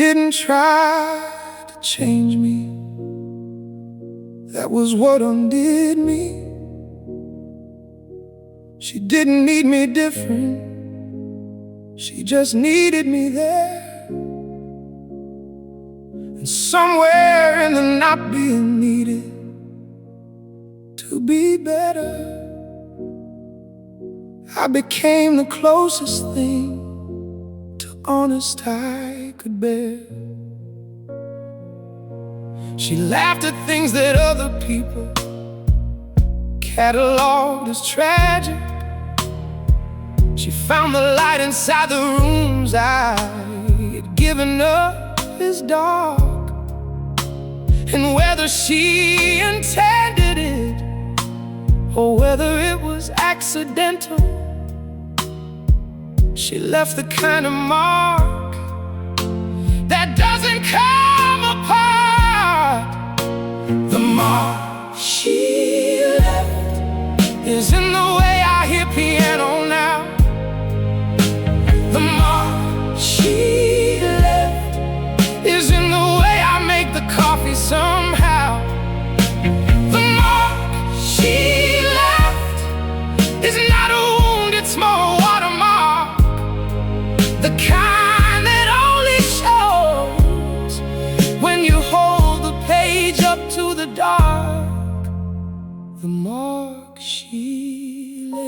didn't try to change me. That was what undid me. She didn't need me different, she just needed me there. And somewhere in the not being needed to be better, I became the closest thing to honest I could bear. She laughed at things that other people cataloged as tragic. She found the light inside the rooms I had given up as dark. And whether she intended it or whether it was accidental, she left the kind of mark that doesn't come apart. The mark she left is in the way I hear piano now. The mark she left is in the way I make the coffee somehow. The mark she left is not a wound, it's more a watermark. The kind that only shows when you hold the page up to the dark. The mark she left.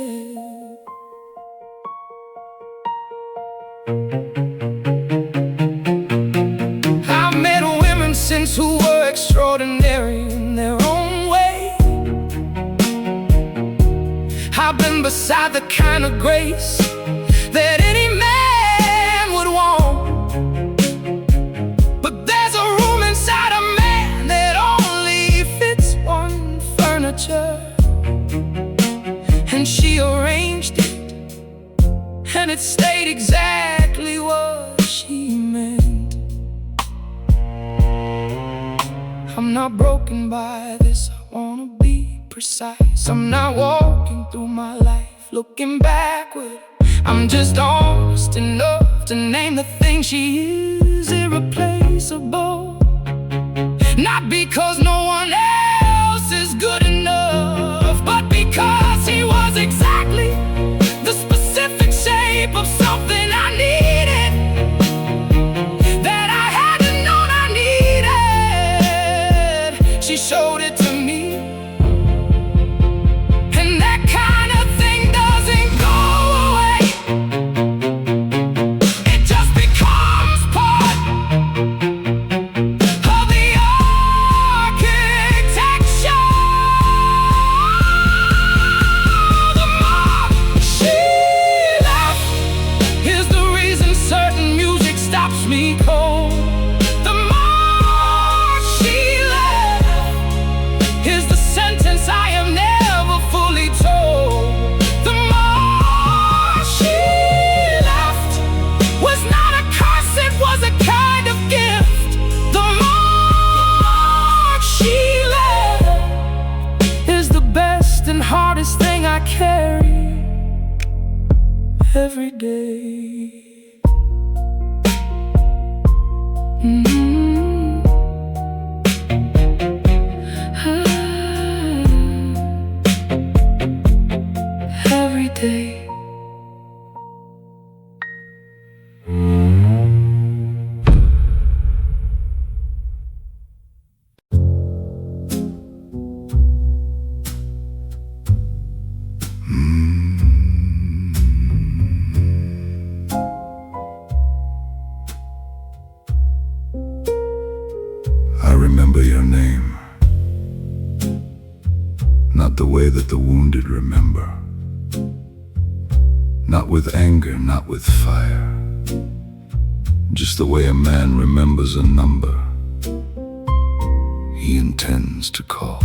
I've met women since who were extraordinary in their own way. I've been beside the kind of grace that any man would want. But there's a room inside a man that only fits one furniture. And she arranged it, and it stayed exactly what she meant. I'm not broken by this, I wanna be precise. I'm not walking through my life looking backward. I'm just honest enough to name the thing she is irreplaceable. Not because no one else is good enough, but because he was exactly the specific shape of something I needed, that I hadn't known I needed. She showed it to me, and that kind of thing doesn't go away. It just becomes part of the architecture. The mark she left is the reason certain music stops me cold. The mark she left is the sentence I am never fully told. The mark she left was not a curse, it was a kind of gift. The mark she left is the best and hardest thing I carry every day. Every day. I remember your name, not the way that the wounded remember. Not with anger, not with fire, just the way a man remembers a number he intends to call.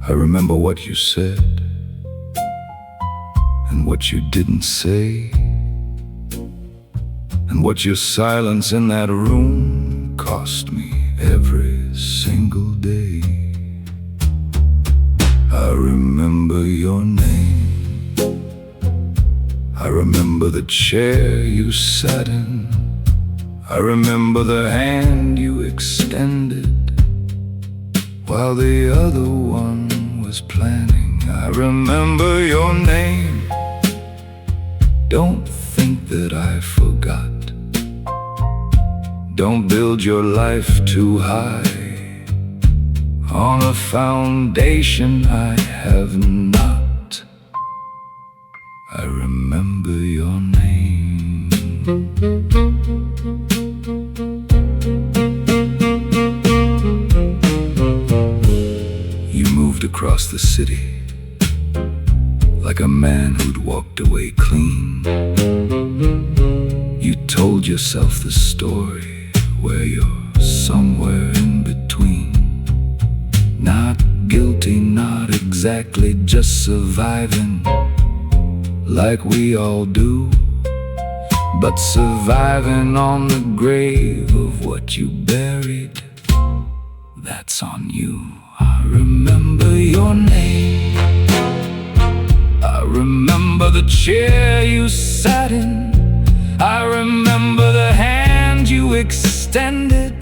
I remember what you said and what you didn't say, and what your silence in that room cost me every single day. I remember your name, I remember the chair you sat in, I remember the hand you extended while the other one was planning. I remember your name. Don't think that I forgot. Don't build your life too high on a foundation I have not. I remember your name. You moved across the city like a man who'd walked away clean. You told yourself the story where you're somewhere in between. Not guilty, not exactly, just surviving like we all do, but surviving on the grave of what you buried. That's on you. I remember your name. I remember the chair you sat in. I remember the hand you extended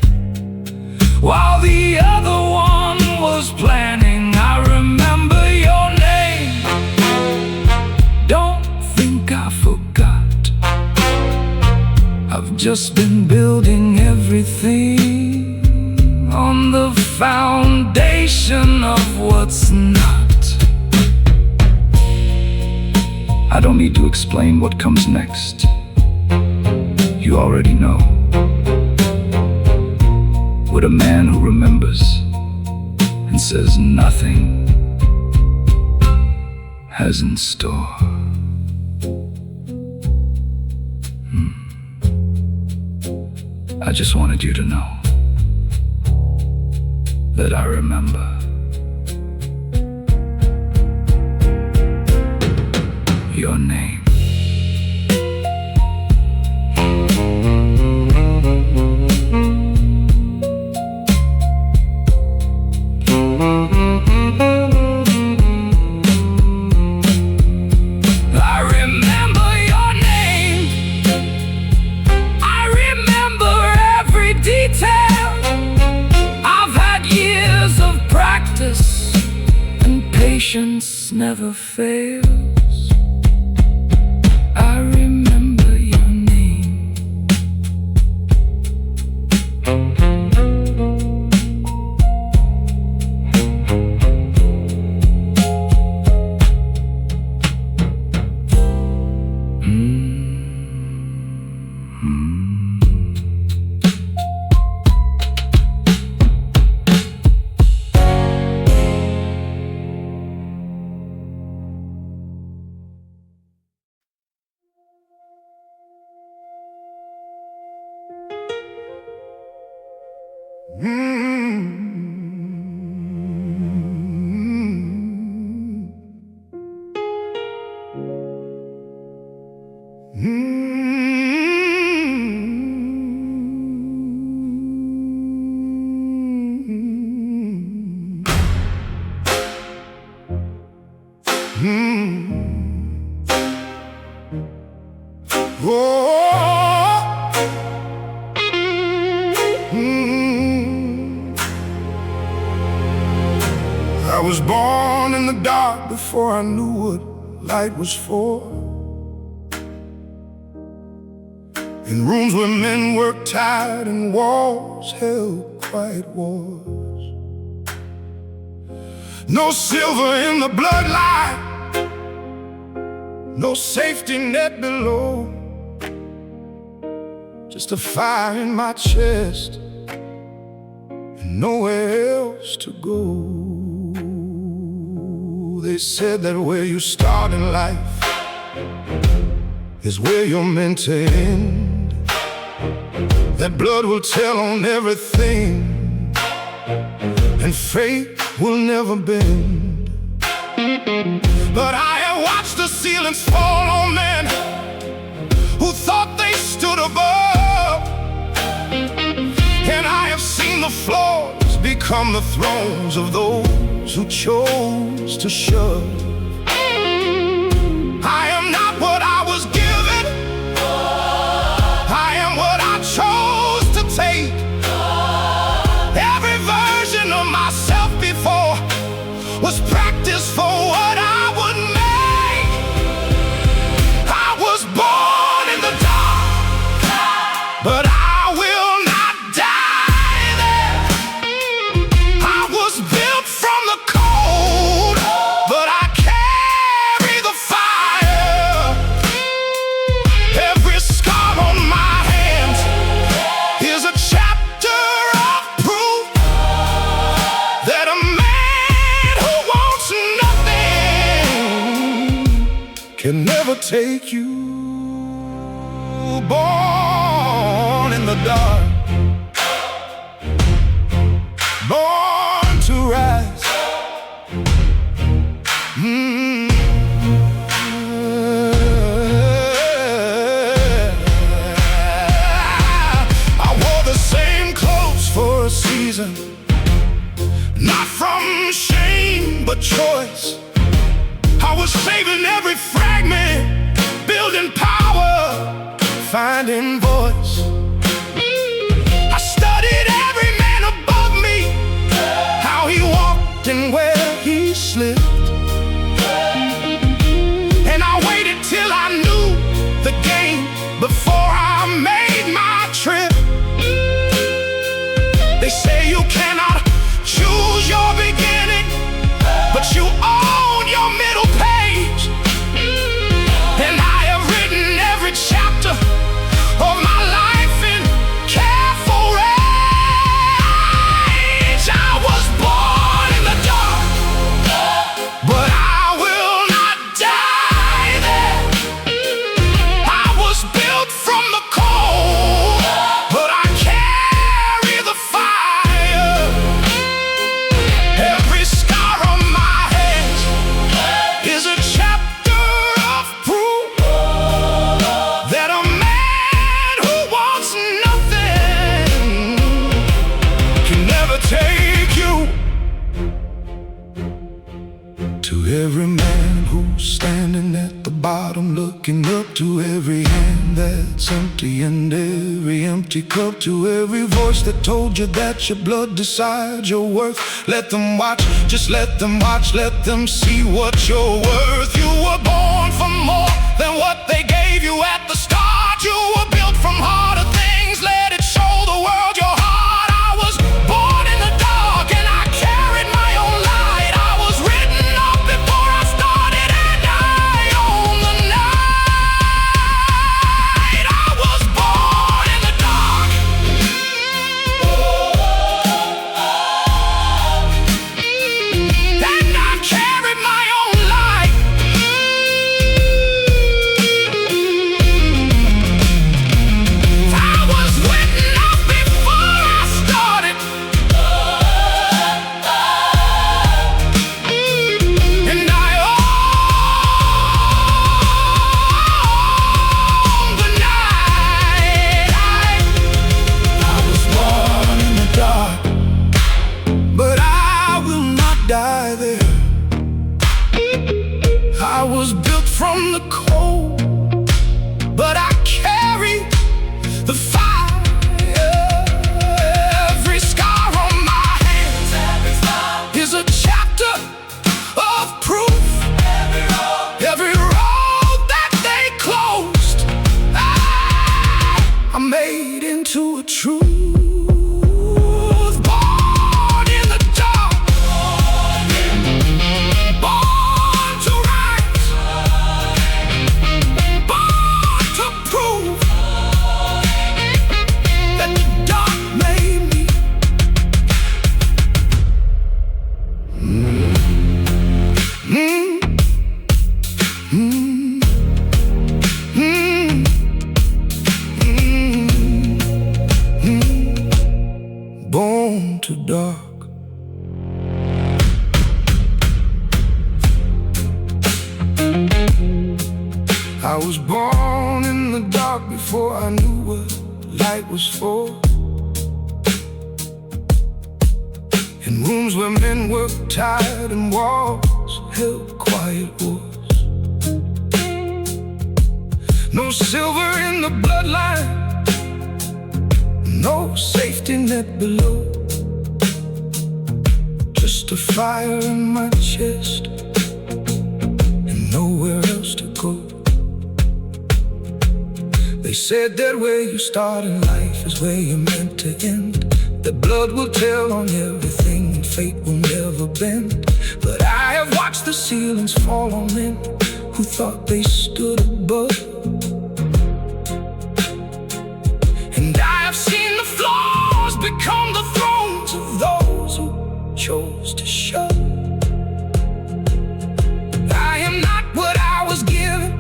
while the other one was planning. I remember your name. Don't think I forgot. I've just been building everything on the foundation of what's not. I don't need to explain what comes next. You already know what a man who remembers and says nothing has in store. I just wanted you to know that I remember your name. Patience never fails. I remember your name. I was born in the dark before I knew what light was for. In rooms where men worked tired and walls held quiet wars. No silver in the bloodline, no safety net below. Just a fire in my chest and nowhere else to go. They said that where you start in life is where you're meant to end. That blood will tell on everything, and fate will never bend. But I have watched the ceilings fall on men who thought they stood above, and I have seen the floors become the thrones of those who chose to shove. I am not what I was given, I am what I chose take you. Born in the dark, born to rise. I wore the same clothes for a season, not from shame but choice. I was saving every fragment, building power, finding voice. I studied every man above me, how he walked and where he slipped. And I waited till I knew the game before I made my trip. They say you cannot choose your beginning, but you own your middle page. And I have written every chapter of my life in careful rage. I was born in the dark, but I will not die there. I was built from the cold, but I carry the fire. Every scar on my hands is a chapter of proof that a man who wants nothing can never take you. To every man who's standing at the bottom, looking up, to every hand that's empty and every empty cup, to every voice that told you that your blood decides your worth, let them watch, just let them watch, let them see what you're worth. You were born for more than what they gave you at the start. You were built from harder things, let it show the world your heart. I was born in the dark and I carried my own light. I was written up before I started and I own the night. I was born in the dark, and I carried my own light. I was written up before I started, and I own the night. I was born in the dark, but I will not die there. I was built from the cold, but I carry the fire. Every scar on my hands is a chapter of proof. Every road that they closed, I made into a truth. Born in the dark, born to rise, born to prove that the dark made me. Born to dark. I was born in the dark before I knew what light was for. In rooms where men worked tired and walls held quiet wars. No silver in the bloodline, no safety net below. Just a fire in my chest and nowhere else to go. They said that where you start in life is where you're meant to end. That blood will tell on everything and fate will never bend. But I have watched the ceilings fall on men who thought they stood above. And I have seen the floors become the thrones of those who chose to shove. I am not what I was given,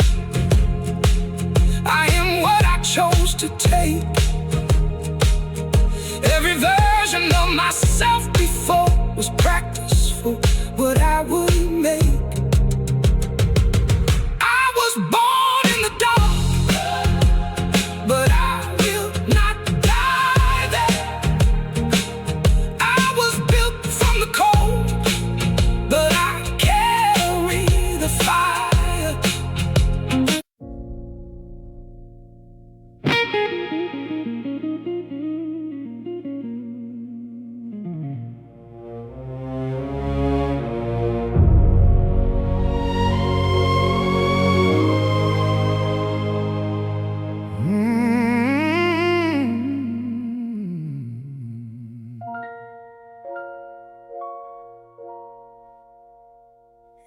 Every version of myself before was practice for what I would make. I was born in the dark, but I will not die there. I was built from the cold, but I carry the fire.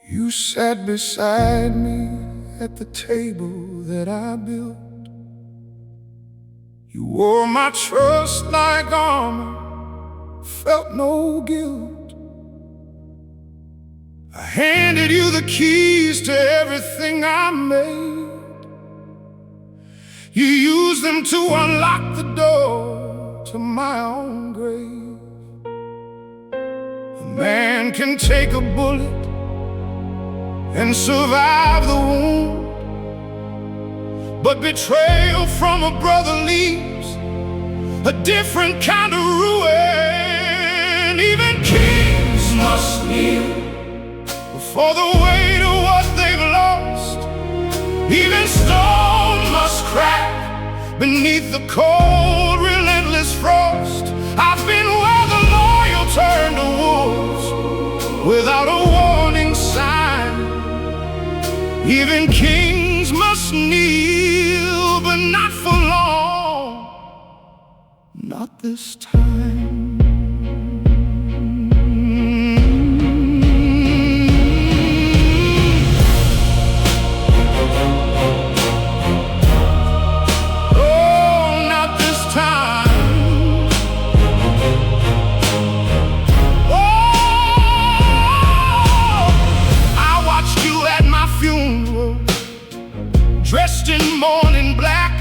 You sat beside me at the table that I built. You wore my trust like armor, felt no guilt. I handed you the keys to everything I made. You used them to unlock the door to my own grave. A man can take a bullet and survive the wound, but betrayal from a brother leaves a different kind of ruin. Even kings must kneel before the weight of what they've lost. Even stone must crack beneath the cold, relentless frost. I've been where the loyal turn to wolves without a warning sign. Even kings must kneel, but not for long, not this time. Oh, not this time. Oh, I watched you at my funeral, dressed in mourning black.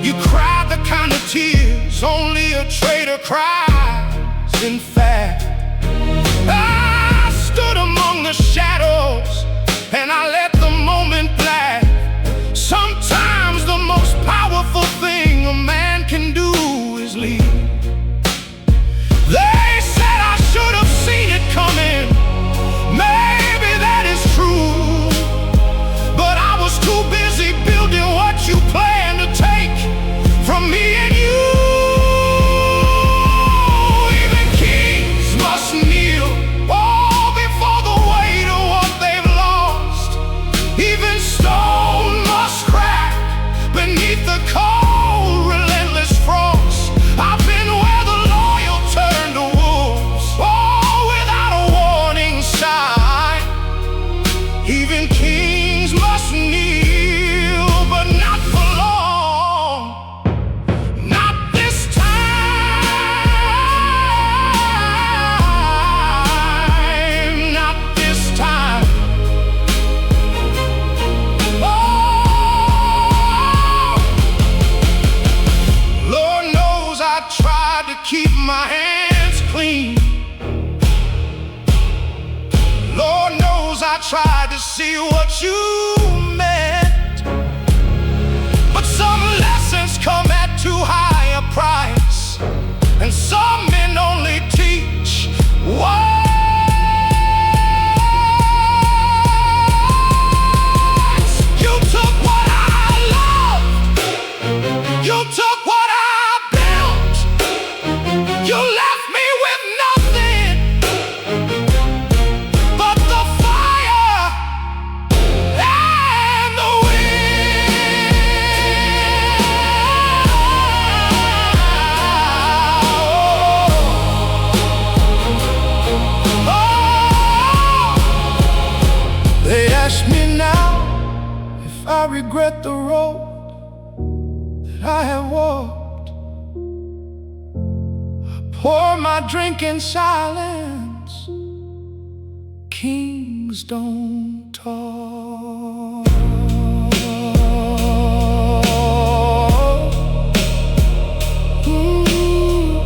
You cried the kind of tears only a traitor cries. In fact, I stood among the shadows and I let the moment black. Sometimes the most powerful thing a man can do is leave. They said I should have seen it coming. Maybe that is true, but I was too busy building what you planned to take from me and you. Even kings must kneel, all before the weight of what they've lost. Even stone must crack beneath the cold, relentless frost. I've been where the loyal turn to wolves, all without a warning sign. Even kings must kneel, but not for long, not this time, not this time. Oh, Lord knows I tried to keep my hands clean. Lord knows I tried to see what you meant, but some lessons come at too high a price, and some men only teach once. You took what I loved, you took what I built, you left me with nothing but the fire and the wind. They ask me now if I regret the road that I have walked. I pour my drink in silence. Kings don't talk. Ooh.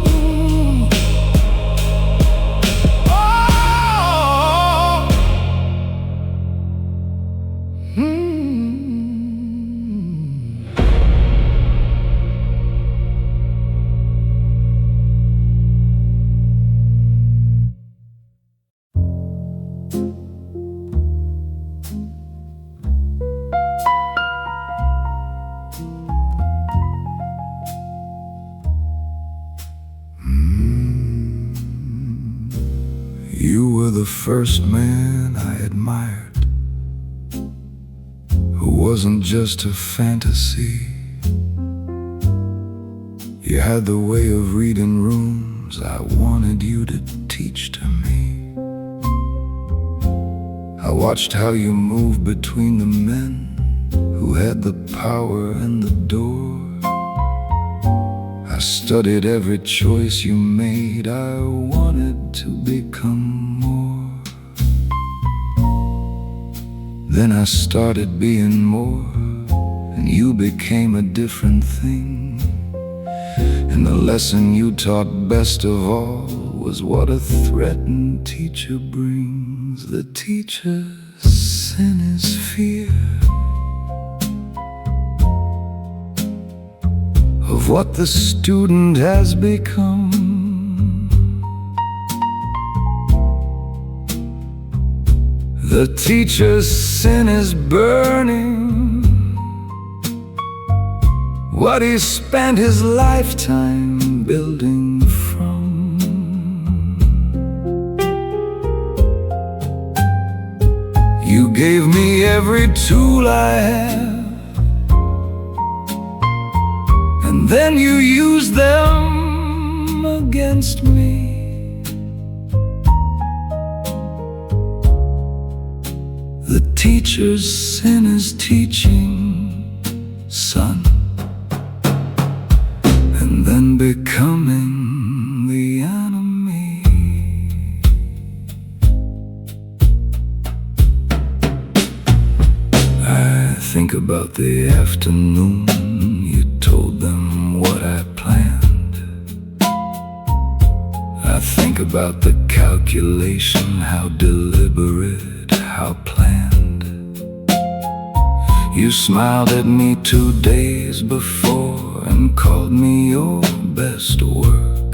You were the first man I admired, who wasn't just a fantasy. You had the way of reading rooms I wanted you to teach to me. I watched how you moved between the men who had the power and the door. I studied every choice you made. I wanted to become more. Then I started being more, and you became a different thing. And the lesson you taught best of all was what a threatened teacher brings. The teacher's sin is fear of what the student has become. The teacher's sin is burning what he spent his lifetime building from. You gave me every tool I have, and then you used them against me. The teacher's sin is teaching, son, and then becoming the enemy. I think about the afternoon you told them what I planned. I think about the calculation, how deliberate, how planned. You smiled at me 2 days before and called me your best work,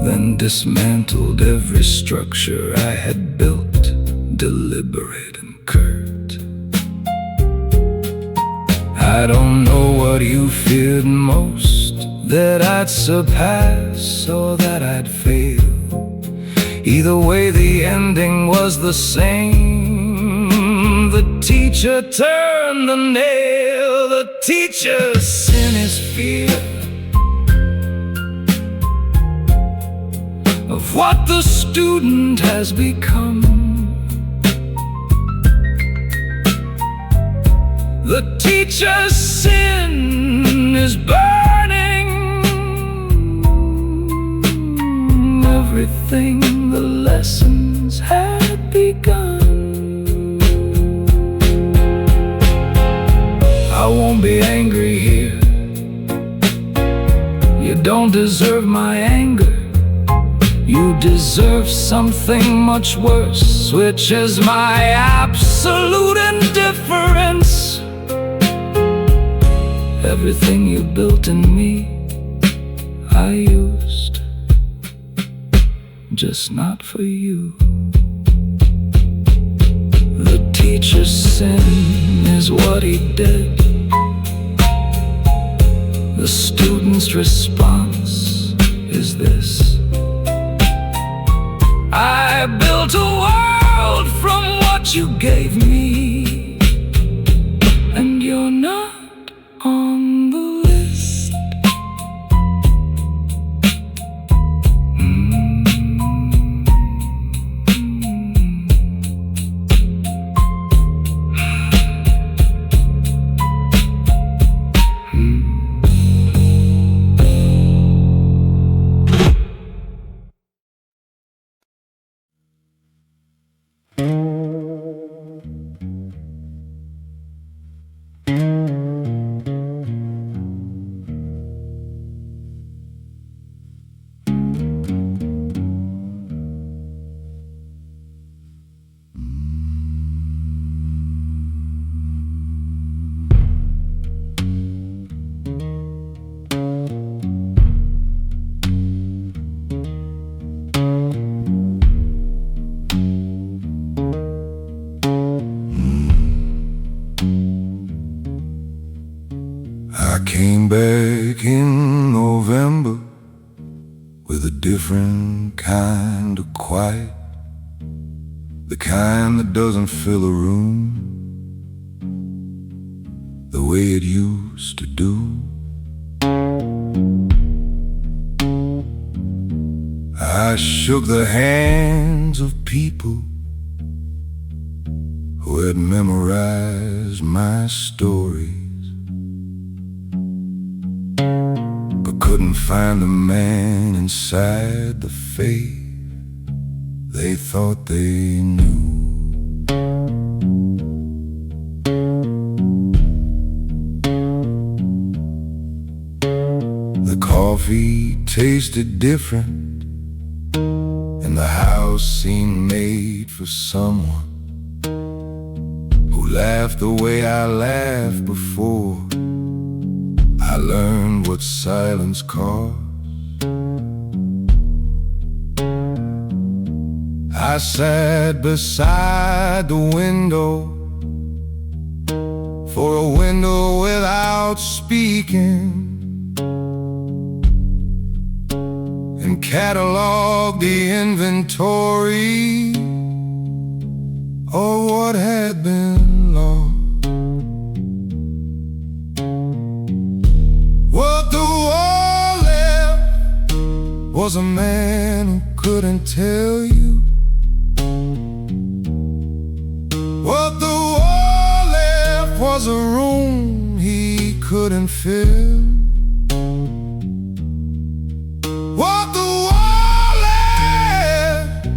then dismantled every structure I had built, deliberate and curt. I don't know what you feared most, that I'd surpass or that I'd fail. Either way, the ending was the same. The teacher turned the nail. The teacher's sin is fear of what the student has become. The teacher's sin is burning everything the lessons had begun. I won't be angry here. You don't deserve my anger. You deserve something much worse, which is my absolute indifference. Everything you built in me, I used, just not for you. The teacher's sin is what he did. The student's response is this: I built a world from what you gave me, and you're not on the list. I came back in November with a different kind of quiet, the kind that doesn't fill a room the way it used to do. I shook the hands of people who had memorized my stories, but couldn't find the man inside the faith they thought they knew. The coffee tasted different, and the house seemed made for someone who laughed the way I laughed before I learned what silence cost. I sat beside the window, for a window without speaking, and cataloged the inventory of what had been lost. What the war left was a man who couldn't tell you. What the war left was a room he couldn't fill. What the war left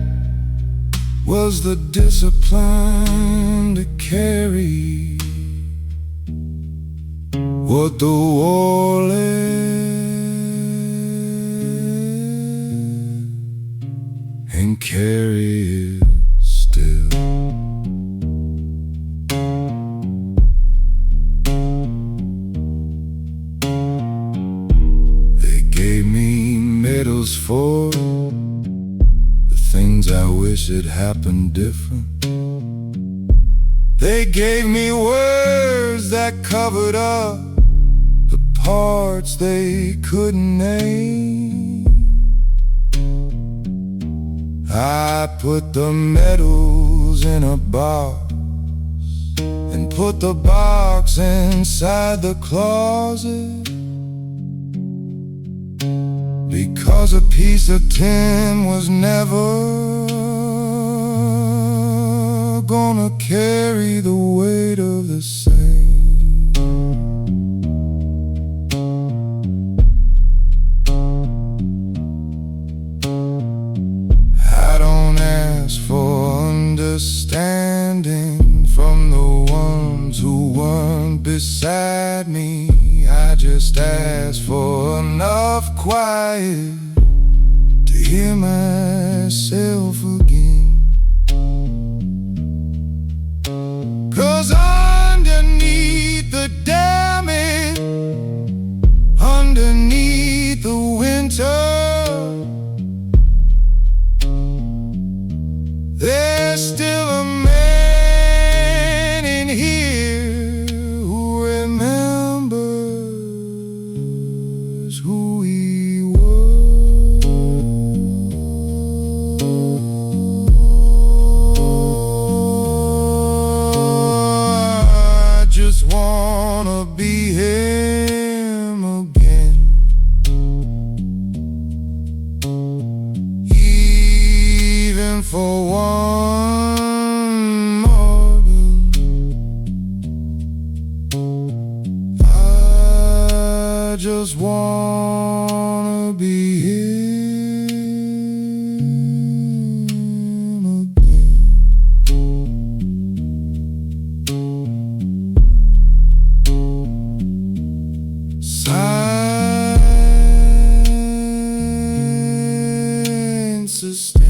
was the discipline to carry what the war left, and carry it still. They gave me medals for the things I wish had happened different. They gave me words that covered up the parts they couldn't name. I put the medals in a box and put the box inside the closet, because a piece of tin was never gonna carry the weight of the same. I don't ask for understanding from the ones who weren't beside me. I just ask for enough quiet to hear myself again. 'Cause underneath the damage, underneath the winter, there's still a man in here who remembers who he was. I just wanna be him again, even for one morning. I just wanna be him again. Signs sustain.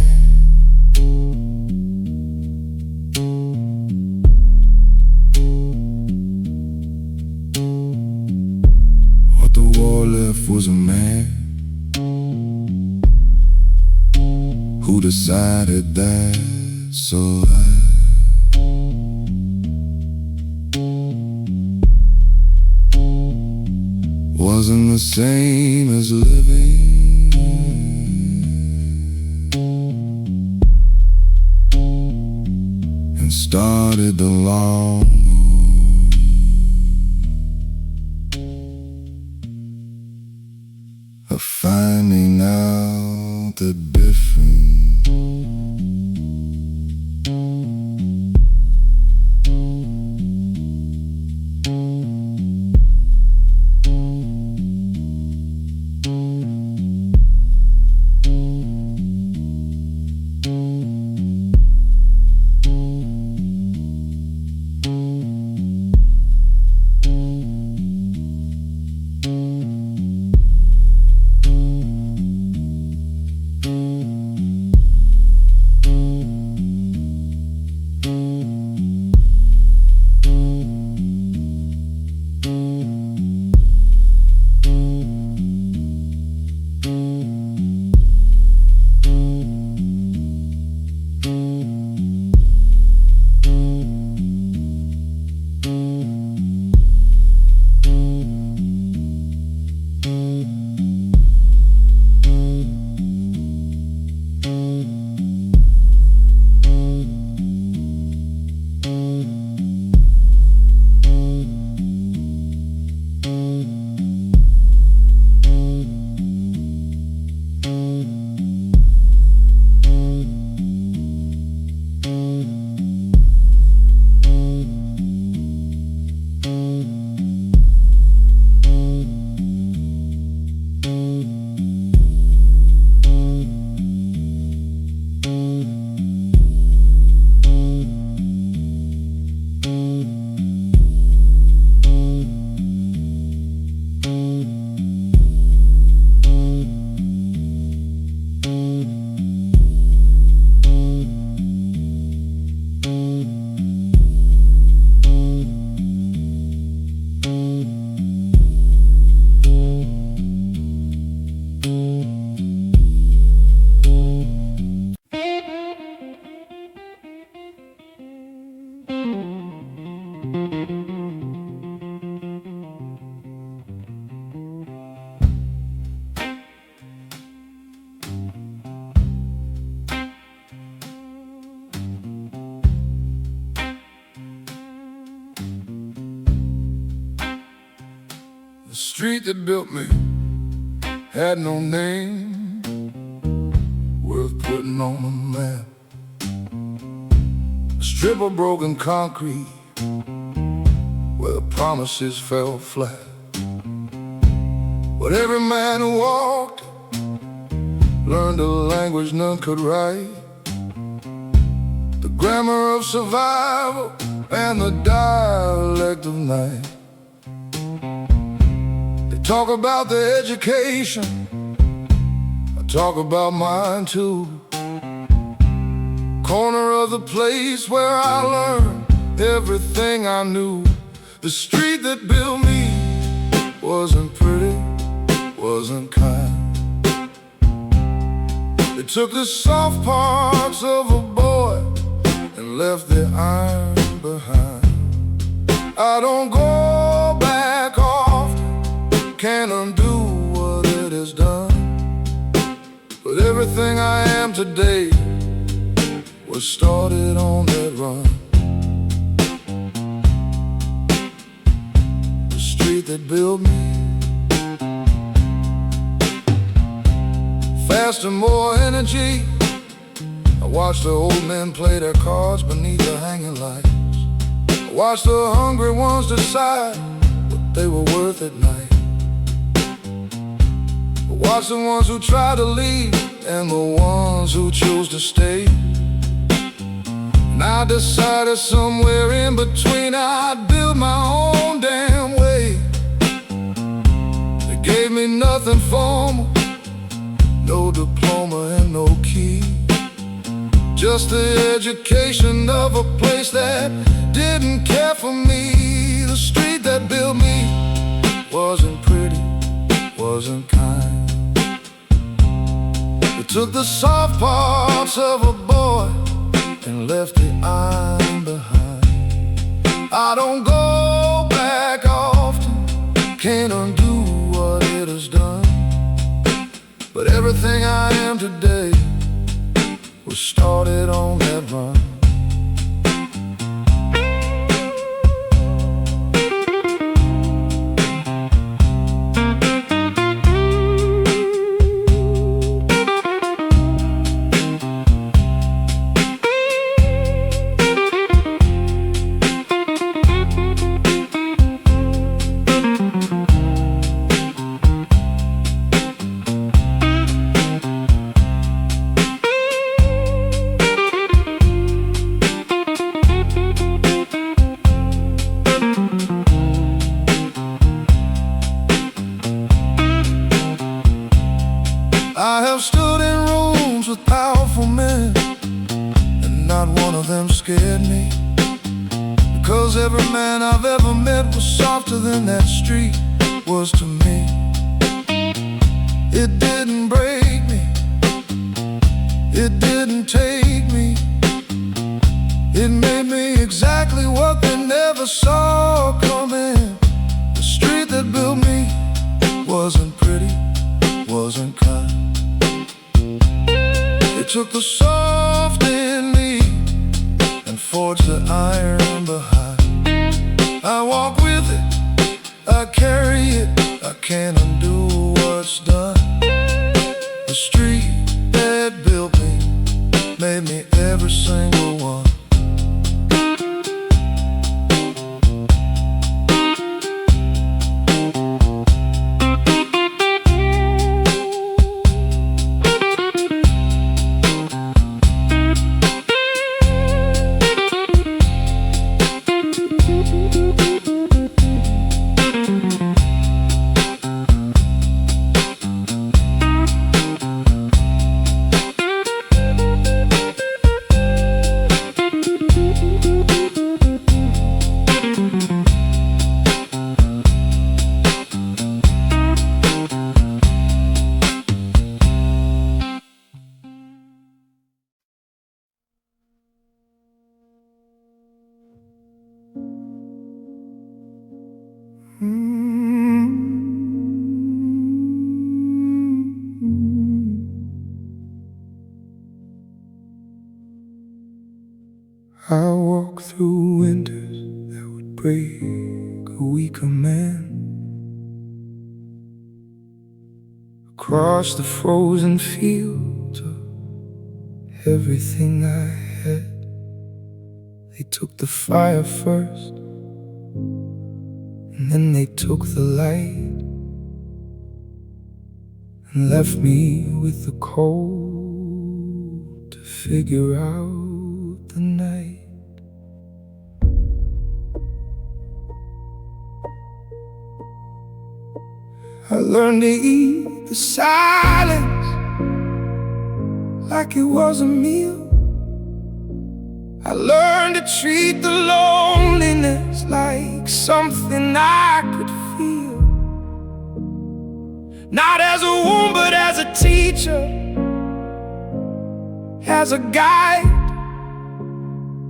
What the war left was a man who decided that so wasn't the same as living. started the long move of finding out the difference. The street that built me had no name worth putting on a map. A strip of broken concrete where the promises fell flat. But every man who walked learned a language none could write, the grammar of survival and the dialect of night. Talk about the education, I talk about mine too. Corner of the place where I learned everything I knew. The street that built me wasn't pretty, wasn't kind. They took the soft parts of a boy and left the iron behind. I don't go back often, can't undo what it has done, but everything I am today was started on that run. The street that built me, faster, more energy. I watched the old men play their cards beneath the hanging lights. I watched the hungry ones decide what they were worth at night. Watch the ones who tried to leave and the ones who chose to stay. And I decided somewhere in between I'd build my own damn way. They gave me nothing formal, no diploma and no key, just the education of a place that didn't care for me. The street that built me wasn't pretty, wasn't kind. It took the soft parts of a boy and left the iron behind. I don't go back often, can't undo what it has done, but everything I am today was started on that run. I've stood in rooms with powerful men, and not one of them scared me, because every man I've ever met was softer than that street was to me. It didn't break me, it didn't take me, it made me exactly what they never saw coming. The street that built me wasn't pretty, wasn't kind. It took the soft in me and forged the iron behind. I walk with it, I carry it, I can't undo what's done. The street that built me made me every single one. I walk through winters that would break a weaker man, across the frozen fields of everything I had. They took the fire first, and then they took the light, and left me with the cold to figure out the night. I learned to eat the silence like it was a meal. I learned to treat the loneliness like something I could feel, not as a wound but as a teacher, as a guide.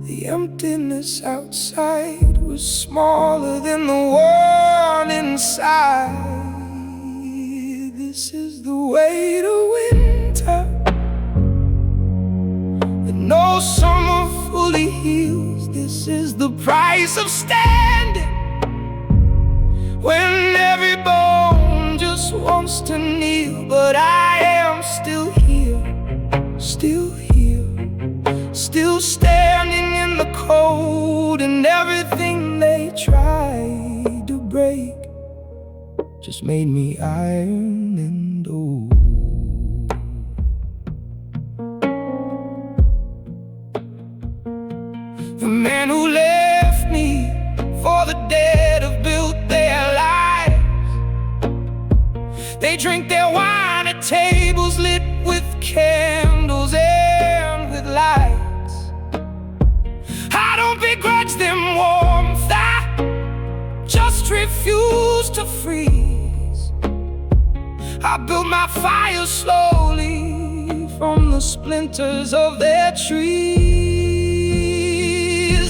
The emptiness outside was smaller than the one inside. This is the way to winter, that no summer fully heals. This is the price of standing when every bone just wants to kneel. But I am still here, still here, still standing in the cold, and everything they tried to break just made me iron and old. The men who left me for the dead have built their lives. They drink their wine at tables lit with candles and with lights. I don't begrudge them warmth, I just refuse to freeze. I built my fire slowly from the splinters of their trees.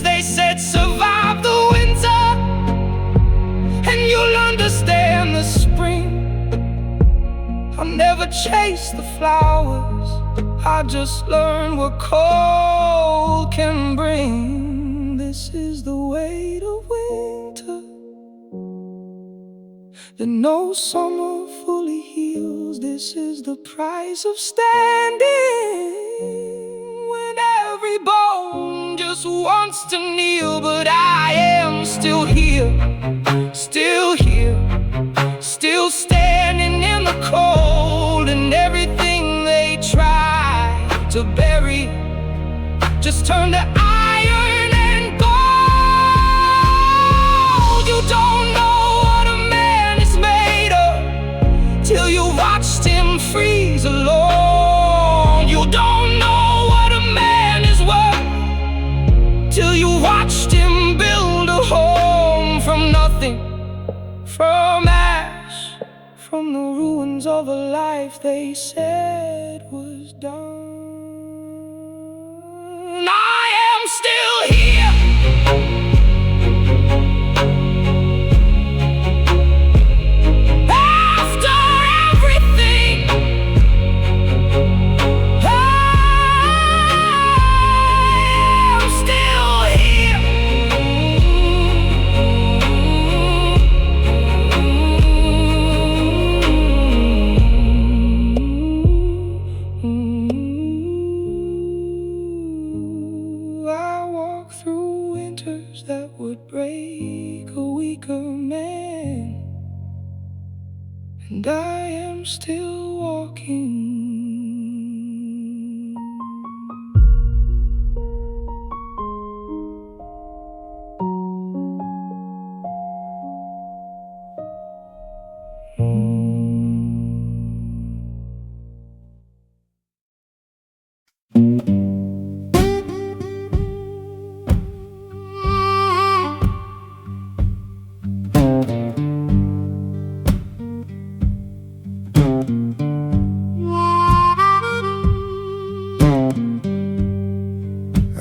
They said survive the winter and you'll understand the spring. I'll never chase the flowers, I just learned what cold can bring. This is the way to winter, that no summer fully heals. This is the price of standing when every bone just wants to kneel. But I am still here, still here, still standing in the cold, and everything they try to bury just turned to iron and gold. You don't know what a man is made of till you watch watched him freeze alone. You don't know what a man is worth till you watched him build a home from nothing, from ash, from the ruins of a life they said was done. I am still here, after everything. I am still here. I walk through winters that would break a weaker man, and I am still walking.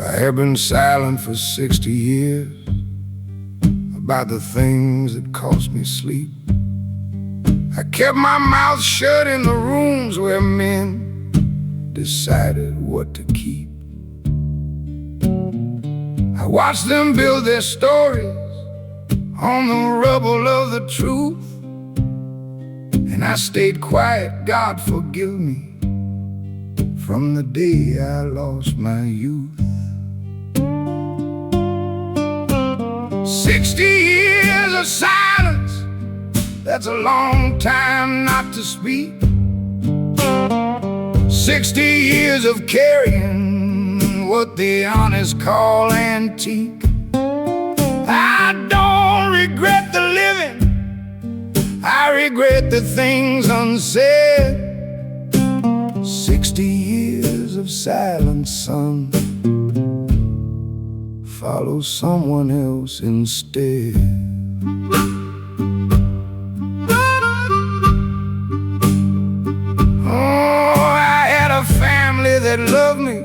I have been silent for 60 years about the things that cost me sleep. I kept my mouth shut in the rooms where men decided what to keep. I watched them build their stories on the rubble of the truth, and I stayed quiet, God forgive me, from the day I lost my youth. 60 years of silence, that's a long time not to speak. 60 years of carrying what the honest call antique. I don't regret the living, I regret the things unsaid. 60 years of silence, son, follow someone else instead. Oh, I had a family that loved me,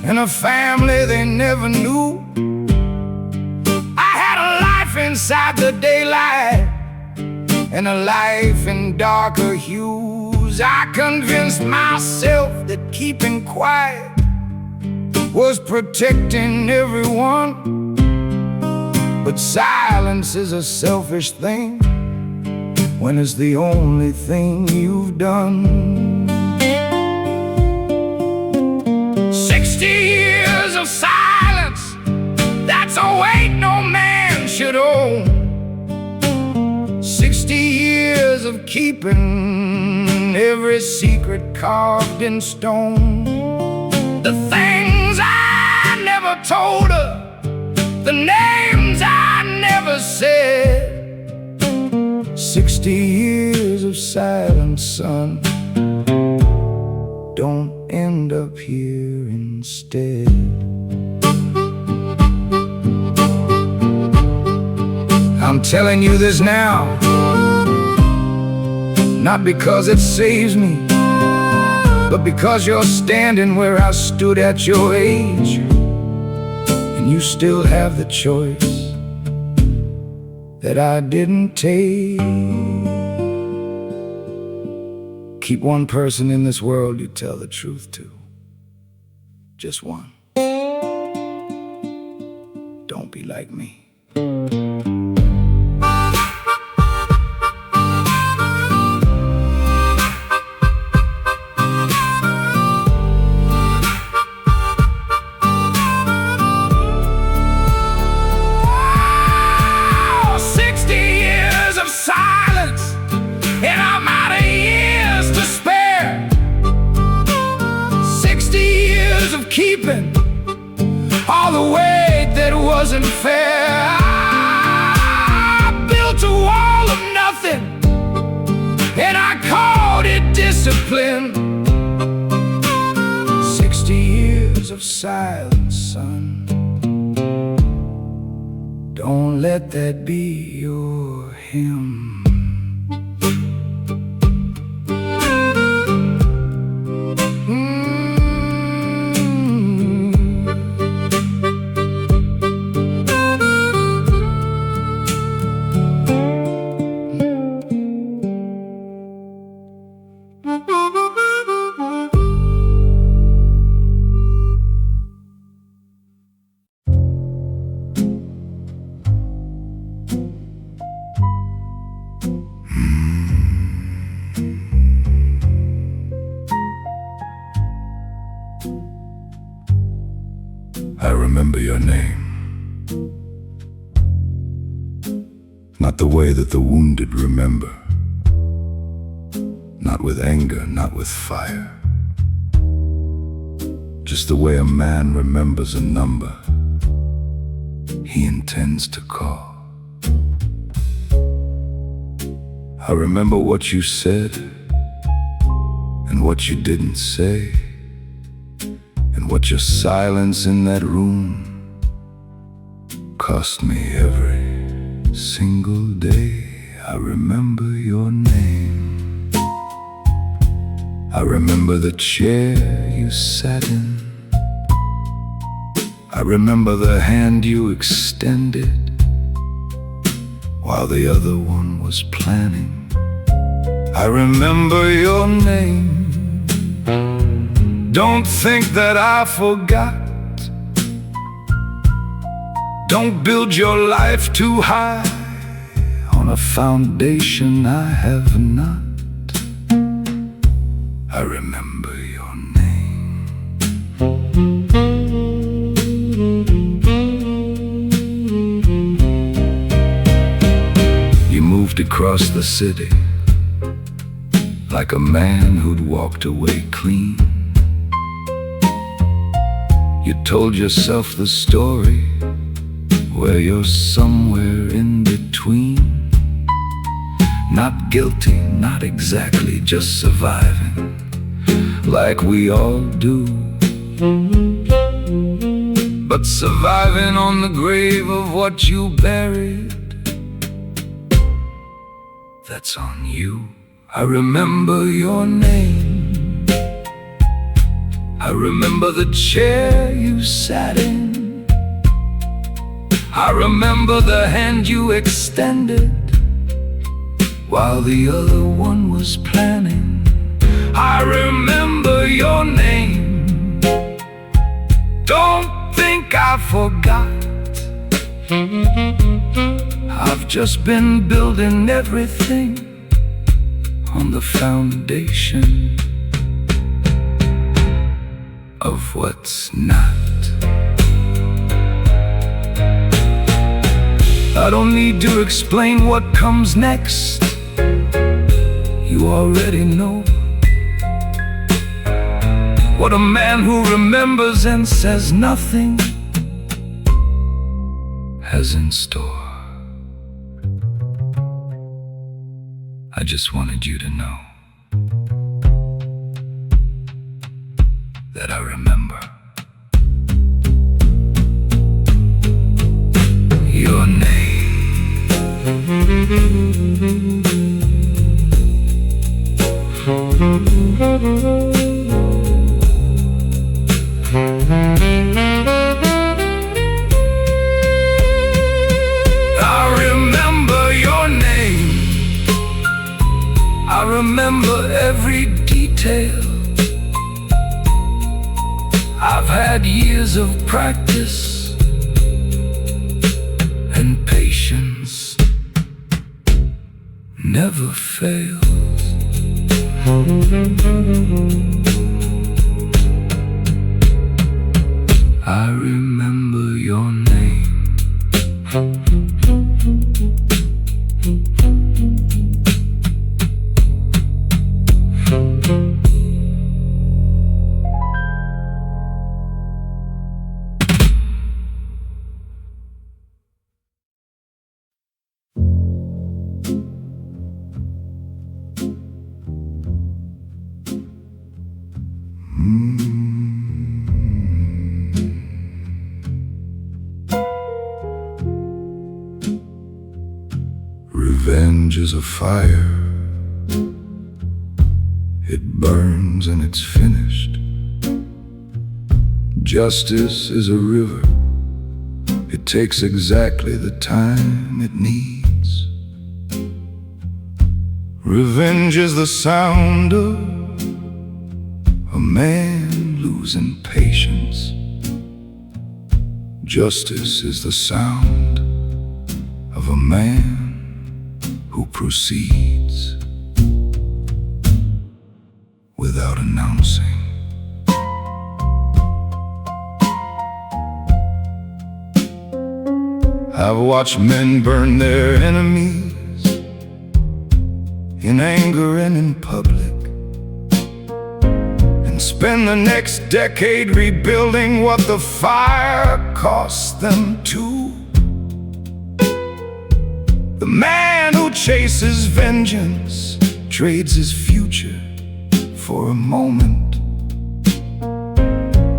and a family they never knew. I had a life inside the daylight, and a life in darker hues. I convinced myself that keeping quiet was protecting everyone, but silence is a selfish thing when it's the only thing you've done. 60 years of silence, that's a weight no man should own. 60 years of keeping every secret carved in stone. The things I never told her, the names I never said. 60 years of silence, son, don't end up here instead. I'm telling you this now, not because it saves me, but because you're standing where I stood at your age, and you still have the choice that I didn't take. Keep one person in this world you tell the truth to, just one. Don't be like me. 60 years of silence, and I'm out of years to spare. 60 years of keeping all the weight that wasn't fair. I built a wall of nothing, and I discipline. 60 years of silence, son. Don't let that be your hymn. I remember your name. Not the way that the wounded remember. Not with anger, not with fire. Just the way a man remembers a number he intends to call. I remember what you said and what you didn't say, and what your silence in that room cost me every single day. I remember your name. I remember the chair you sat in. I remember the hand you extended while the other one was planning. I remember your name. Don't think that I forgot. Don't build your life too high on a foundation I have not. I remember your name. You moved across the city like a man who'd walked away clean. You told yourself the story where you're somewhere in between. Not guilty, not exactly, just surviving like we all do. But surviving on the grave of what you buried, that's on you. I remember your name. I remember the chair you sat in. I remember the hand you extended while the other one was planning. I remember your name. Don't think I forgot. I've just been building everything on the foundation of what's not. I don't need to explain what comes next. You already know what a man who remembers and says nothing has in store. I just wanted you to know that I remember your name. I remember your name. I remember every detail. I've had years of practice and patience never fails. I remember your name. is a fire. It burns and it's finished. Justice is a river. It takes exactly the time it needs. Revenge is the sound of a man losing patience. Justice is the sound of a man who proceeds without announcing. I've watched men burn their enemies in anger and in public, and spend the next decade rebuilding what the fire cost them too. The man who chases vengeance trades his future for a moment.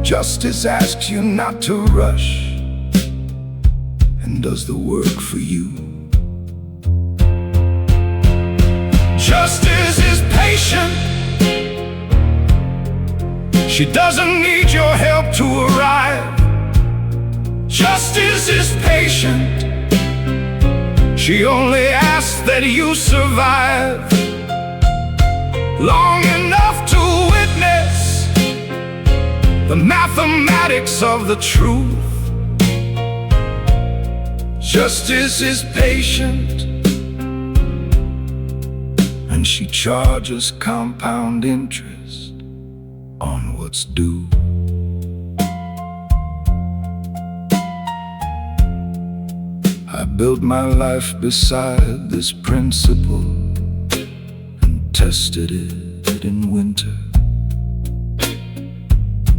Justice asks you not to rush and does the work for you. Justice is patient. She doesn't need your help to arrive. Justice is patient. She only asks that you survive long enough to witness the mathematics of the truth. Justice is patient, and she charges compound interest on what's due. I built my life beside this principle and tested it in winter.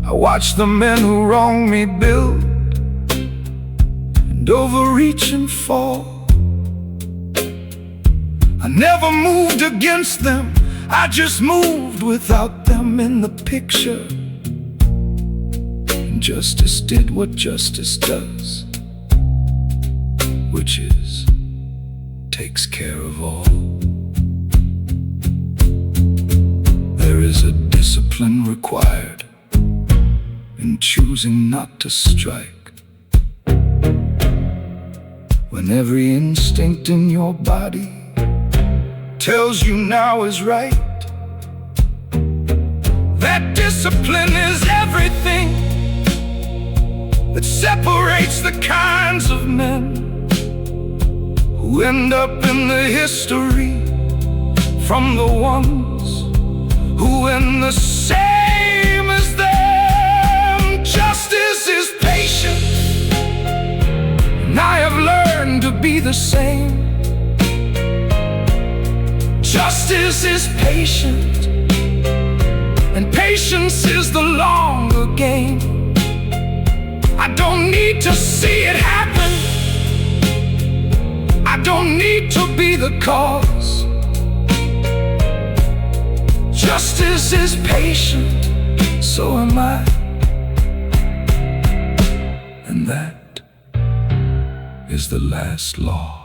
I watched the men who wronged me build and overreach and fall. I never moved against them, I just moved without them in the picture. And justice did what justice does, which is takes care of all. There is a discipline required in choosing not to strike, when every instinct in your body tells you now is right. That discipline is everything that separates the kinds of men who end up in the history from the ones who end the same as them. Justice is patient, and I have learned to be the same. Justice is patient, and patience is the longer game. I don't need to see it happen, I don't need to be the cause. Justice is patient, so am I. And that is the last law.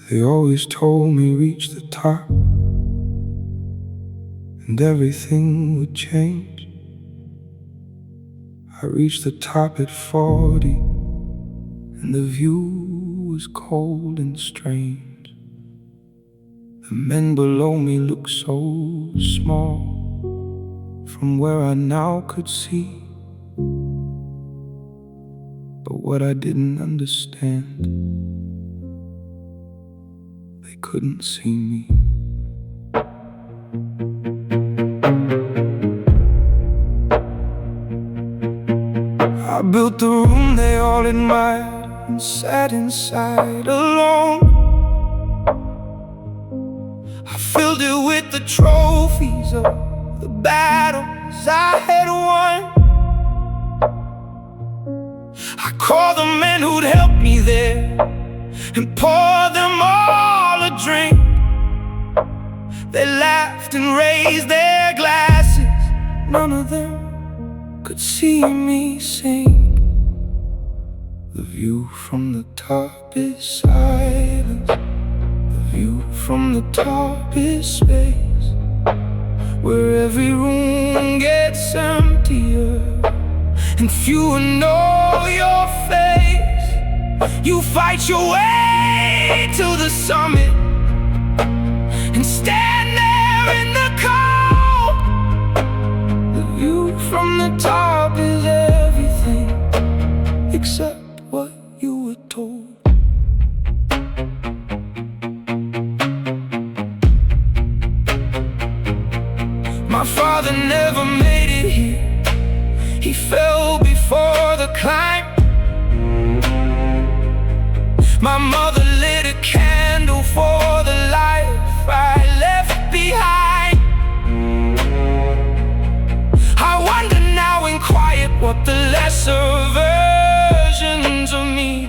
They always told me reach the top and everything would change. I reached the top at 40 and the view was cold and strange. The men below me looked so small from where I now could see. But what I didn't understand couldn't see me. I built the room they all admired and sat inside alone. I filled it with the trophies of the battles I had won. I called the men who'd helped me there and poured them all a drink. They laughed and raised their glasses. None of them could see me sing. The view from the top is silence. The view from the top is space, where every room gets emptier and fewer know your face. You fight your way to the summit and stand there in the cold. The view from the top is everything except what you were told. My father never made it here. He fell before the climb. My mother lit a candle for the life I left behind. I wonder now in quiet what the lesser versions of me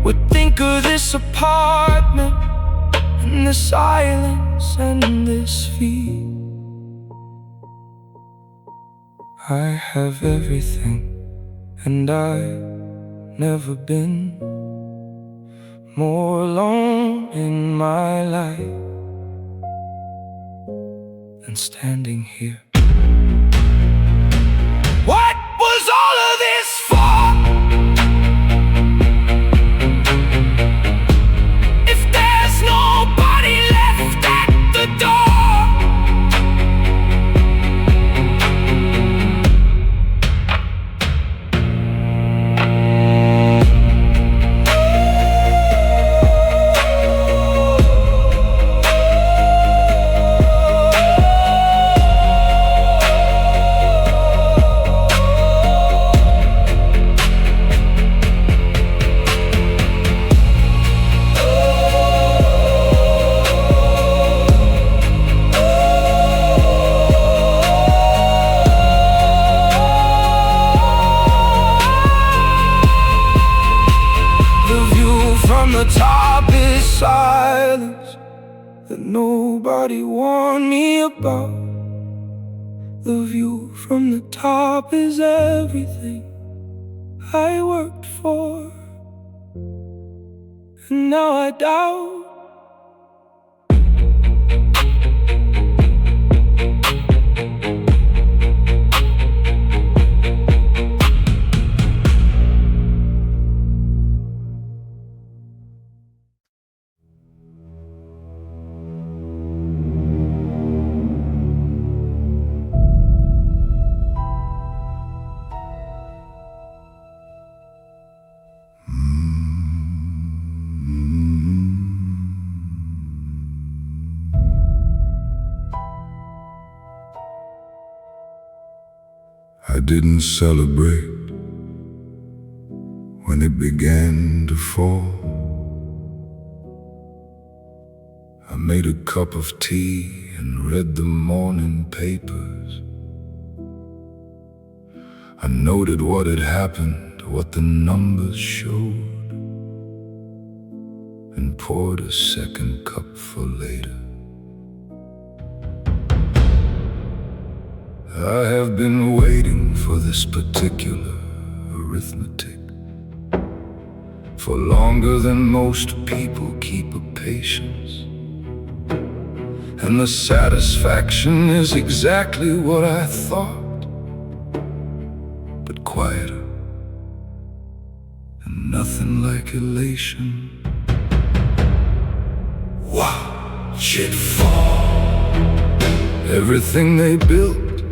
would think of this apartment and the silence and this fear. I have everything, and I've never been more alone in my life than standing here. What was all of this for? If there's nobody left at the door. From the top is silence that nobody warned me about. The view from the top is everything I worked for, and now I doubt. I didn't celebrate when it began to fall. I made a cup of tea and read the morning papers. I noted what had happened, what the numbers showed, and poured a second cup for later. I have been waiting for this particular arithmetic for longer than most people keep a patience, and the satisfaction is exactly what I thought, but quieter and nothing like elation. Watch it fall. Everything they built,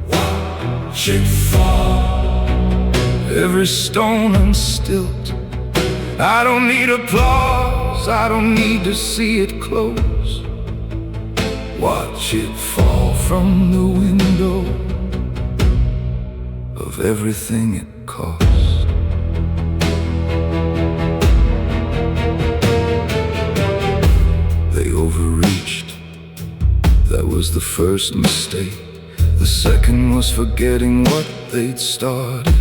watch it fall. Every stone and stilt. I don't need applause, falls, I don't need to see it close. Watch it fall from the window of everything it cost. They overreached, that was the first mistake. The second was forgetting what they'd started.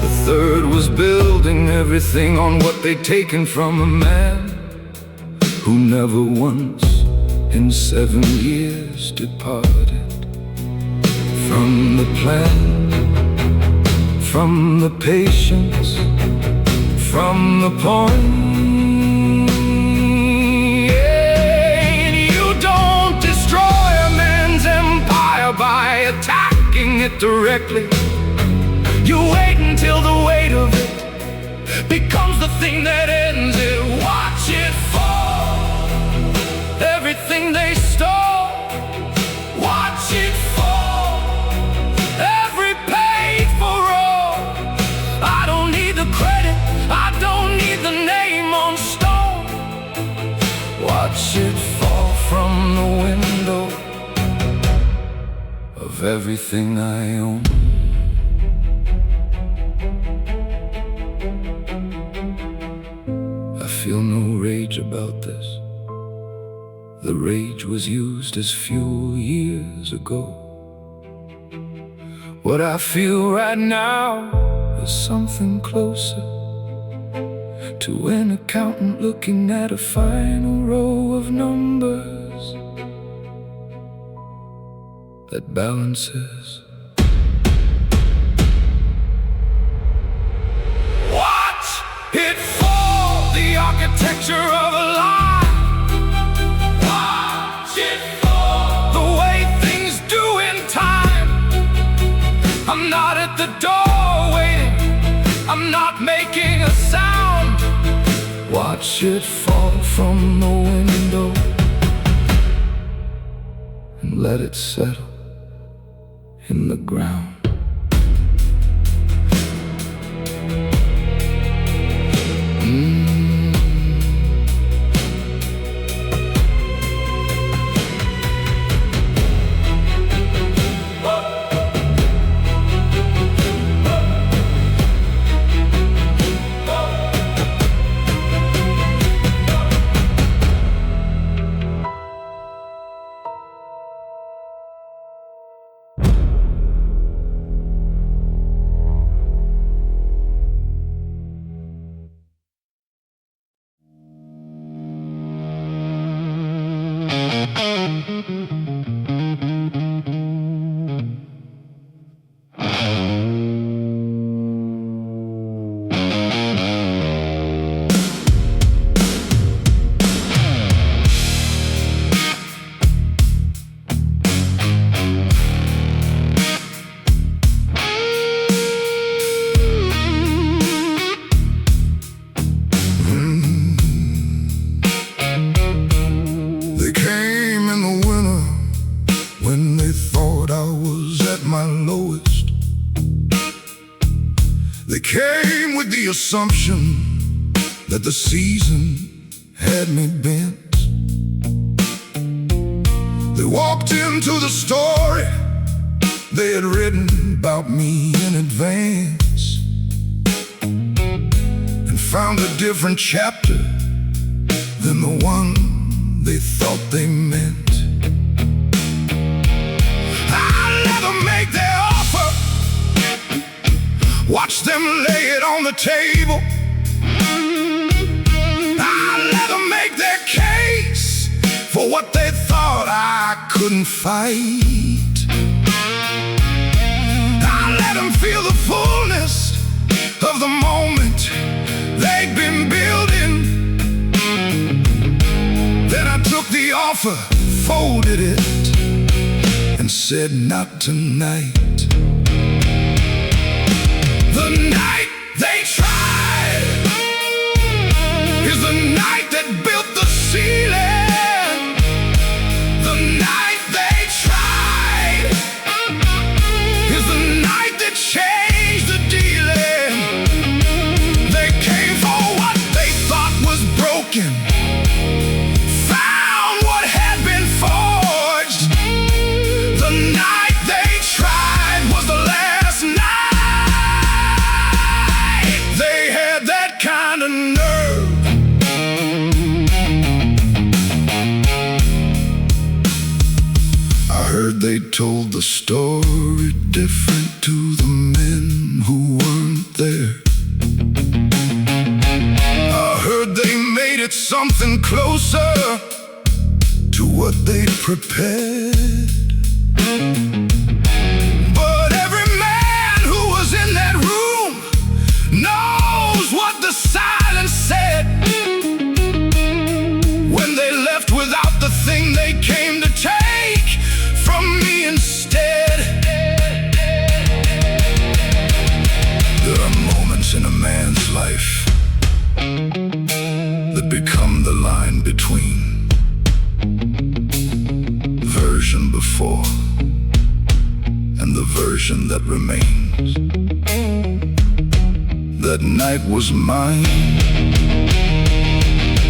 The third was building everything on what they'd taken from a man who never once in 7 years departed from the plan, from the patience, from the point. Yeah, and you don't destroy a man's empire by attacking it directly. You wait until the weight of it becomes the thing that ends it. Watch it fall, everything they stole. Watch it fall, every page for all. I don't need the credit, I don't need the name on stone. Watch it fall from the window of everything I own. I feel no rage about this. The rage was used as fuel years ago. What I feel right now is something closer to an accountant looking at a final row of numbers that balances. Watch it fall, the architecture of a lie. Watch it fall, the way things do in time. I'm not at the door waiting, I'm not making a sound. Watch it fall from the window and let it settle in the ground. They came in the winter when they thought I was at my lowest. They came with the assumption that the season had me bent. They walked into the story they had written about me in advance and found a different chapter than the one they thought they meant. I let them make their offer, watch them lay it on the table. I let them make their case for what they thought I couldn't fight. I let them feel the fullness of the moment they'd been building. Then I took the offer, folded it, and said, not tonight. The night they tried is the night that built the ceiling. The night they tried is the night that changed the dealing. They came for what they thought was broken. they told the story different to the men who weren't there. I heard they made it something closer to what they'd prepared. But every man who was in that room knows what the silence said when they left without the thing they came to take from me instead. There are moments in a man's life that become the line between version before and the version that remains. That night was mine,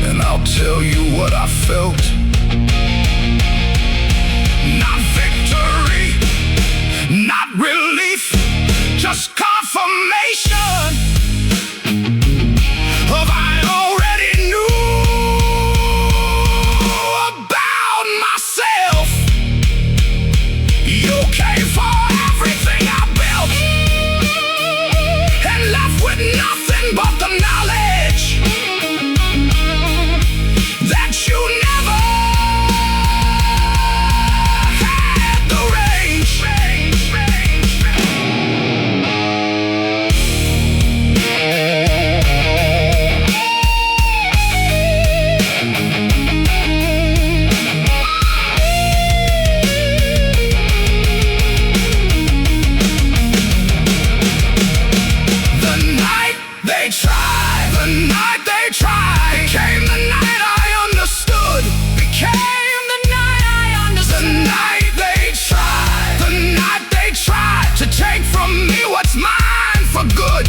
and I'll tell you what I felt. Not victory, not relief, just confirmation of I already knew about myself. You came for everything I built and left with nothing but the knowledge that you never had the range. The night they tried became the night I understood. Became the night I understood. The night they tried. The night they tried to take from me what's mine for good.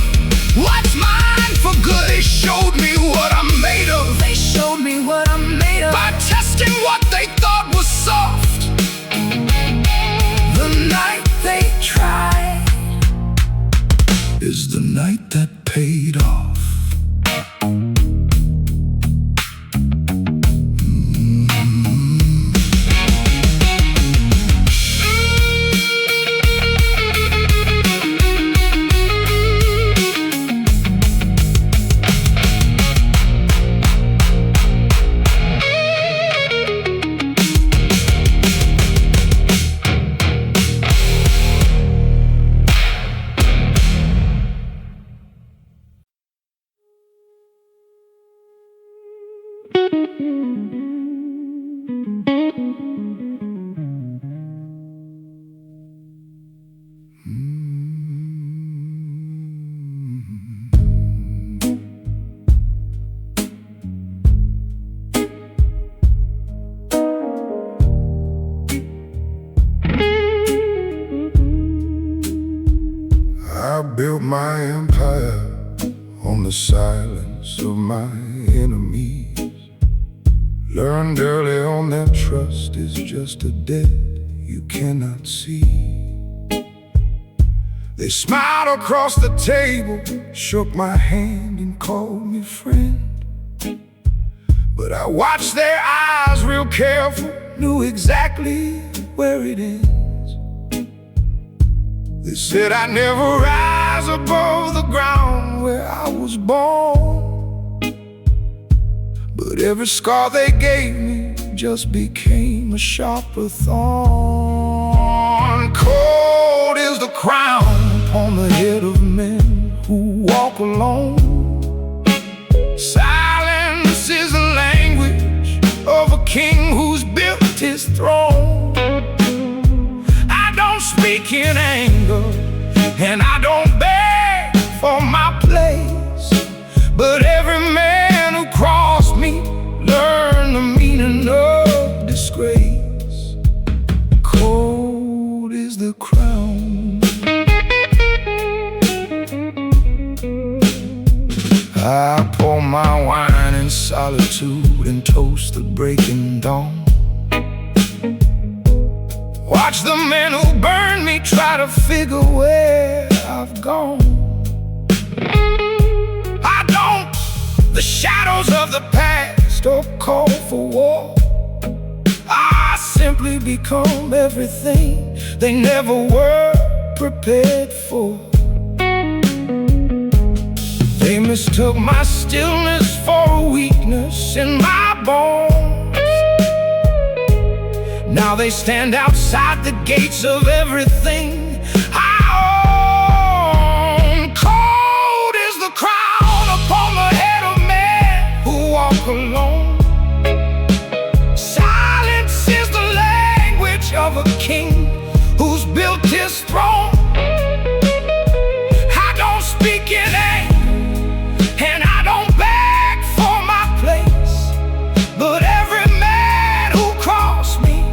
What's mine for good. They showed me what I'm made of. They showed me what I'm made of by testing what they thought was soft. The night they tried is the night that paid off. I built my empire on the silence of my enemies. Learned early on that trust is just a debt you cannot see. They smiled across the table, shook my hand and called me friend. But I watched their eyes real careful, knew exactly where it ends. They said I'd never rise above the ground where I was born. But every scar they gave me just became a sharper thorn. Cold is the crown on the head of men who walk alone. Silence is the language of a king who's built his throne. I don't speak in anger, and I don't beg for my place. But every man who crossed me learned the meaning of disgrace. Cold is the crown. I pour my wine in solitude and toast the breaking dawn. Watch the men who burn me try to figure where I've gone. I don't the shadows of the past or call for war. I simply become everything they never were prepared for. They mistook my stillness for a weakness in my bones. Now they stand outside the gates of everything I own. Cold is the crown upon the head of men who walk alone. Silence is the language of a king who's built his throne. I don't speak in anger, and I don't beg for my place, but every man who crossed me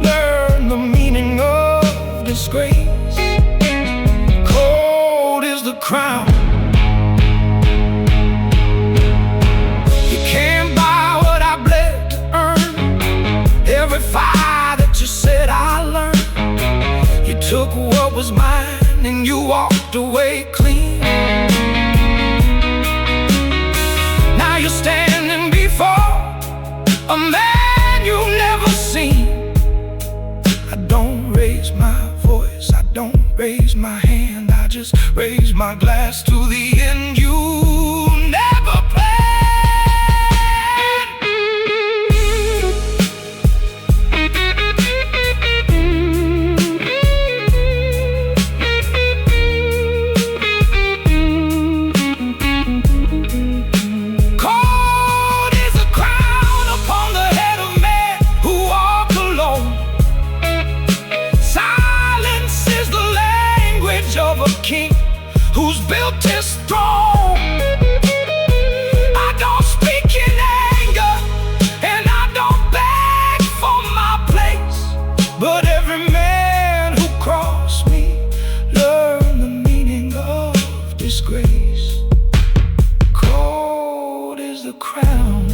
learned the meaning of disgrace. Cold is the crown. You can't buy what I bled to earn. Every fire that you said I learned. You took what was mine and you walked away clean. Now you're standing before a man you've never seen. I don't raise my voice, I don't raise my hand, I just raise my glass to the end you never planned. Cold is a crown upon the head of men who walk alone. Silence is the language of a king who's built his throne. I don't speak in anger, and I don't beg for my place, but every man who crossed me learned the meaning of disgrace. Cold is the crown.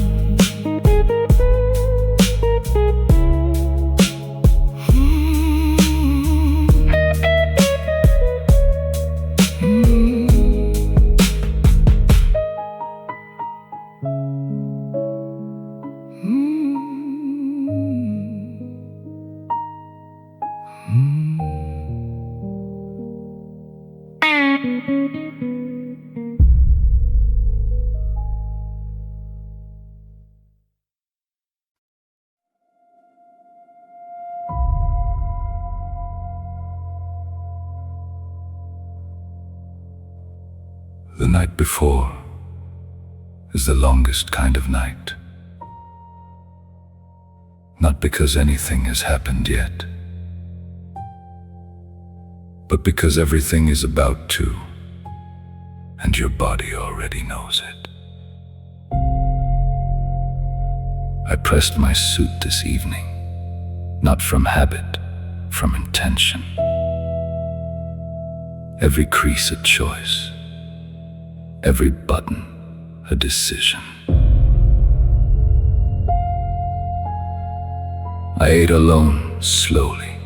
The night before is the longest kind of night. Not because anything has happened yet, but because everything is about to, and your body already knows it. I pressed my suit this evening, not from habit, from intention. Every crease a choice, every button a decision. I ate alone, slowly,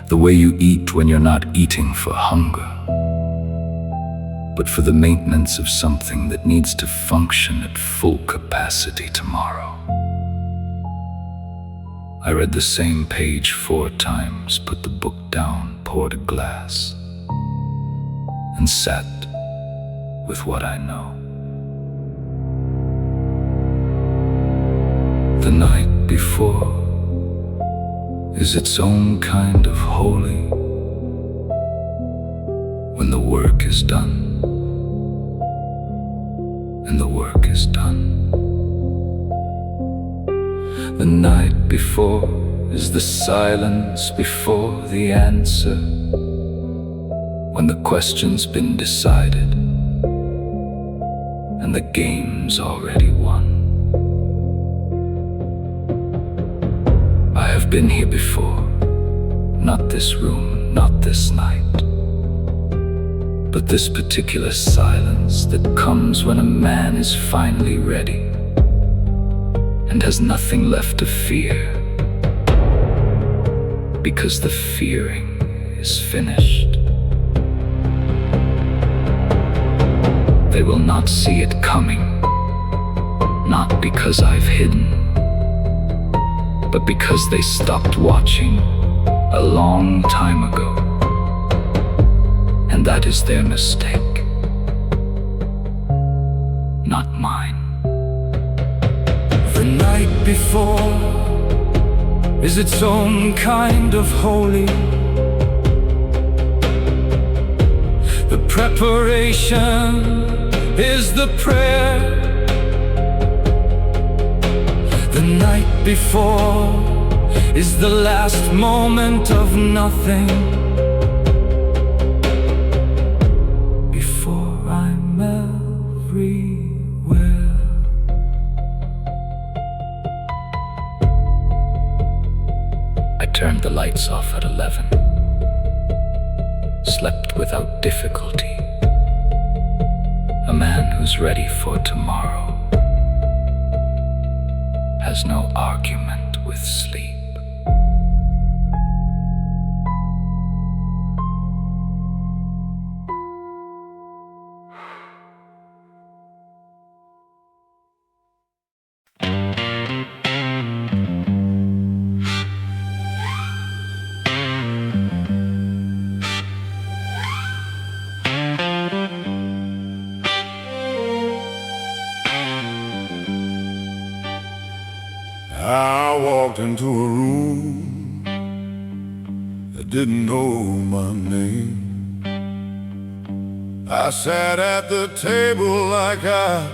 the way you eat when you're not eating for hunger, but for the maintenance of something that needs to function at full capacity tomorrow. I read the same page 4 times, put the book down, poured a glass, and sat with what I know. The night before is its own kind of holy. When the work is done, and the work is done. The night before is the silence before the answer. When the question's been decided, and the game's already won. I have been here before, not this room, not this night, but this particular silence that comes when a man is finally ready and has nothing left to fear, because the fearing is finished. They will not see it coming, not because I've hidden, but because they stopped watching a long time ago, and that is their mistake, not mine. The night before is its own kind of holy. The preparation is the prayer. The night before is the last moment of nothing, before I'm everywhere. I turned the lights off at 11, slept without difficulty. A man who's ready for tomorrow has no argument with sleep. I walked into a room that didn't know my name. I sat at the table like I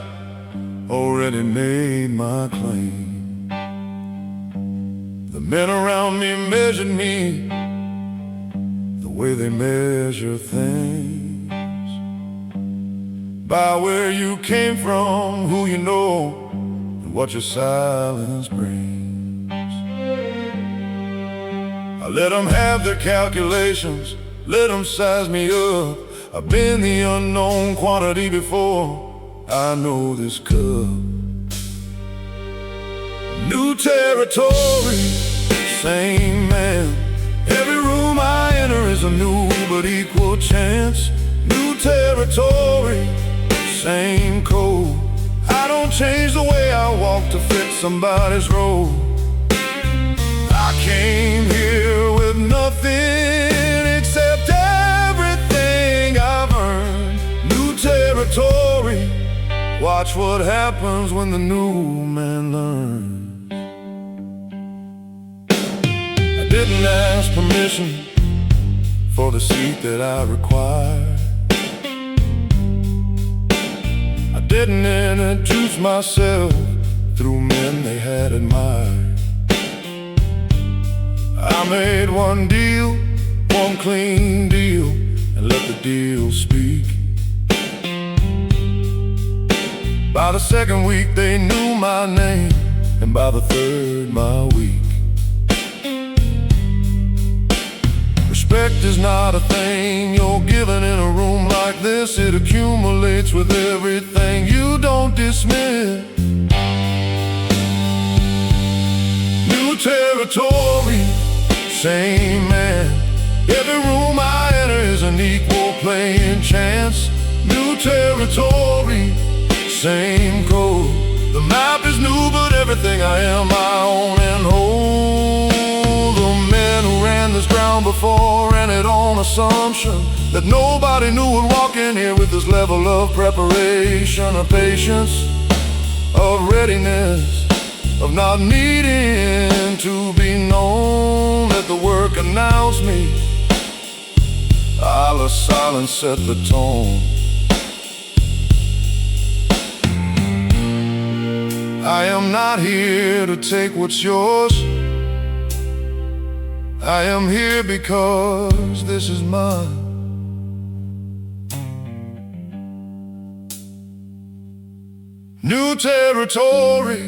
already made my claim. The men around me measured me the way they measure things, by where you came from, who you know, what your silence brings. I let them have their calculations, let them size me up. I've been the unknown quantity before, I know this cup. New territory, same man. Every room I enter is a new but equal chance. New territory, same code. I don't change the way I walk to fit somebody's role. I came here with nothing except everything I've earned. New territory, watch what happens when the new man learns. I didn't ask permission for the seat that I required. Didn't introduce myself through men they had admired. I made one deal, one clean deal, and let the deal speak. By the second week they knew my name, and by the third my week. Respect is not a thing you're given in a room like this. It accumulates with everything you don't dismiss. New territory, same man. Every room I enter is an equal playing chance. New territory, same code. The map is new but everything I am I own and hold. The men who ran this ground before ran it on assumption that nobody new would walk in here with this level of preparation, of patience, of readiness, of not needing to be known. Let the work announce me, I'll silence set the tone. I am not here to take what's yours. I am here because this is mine. New territory,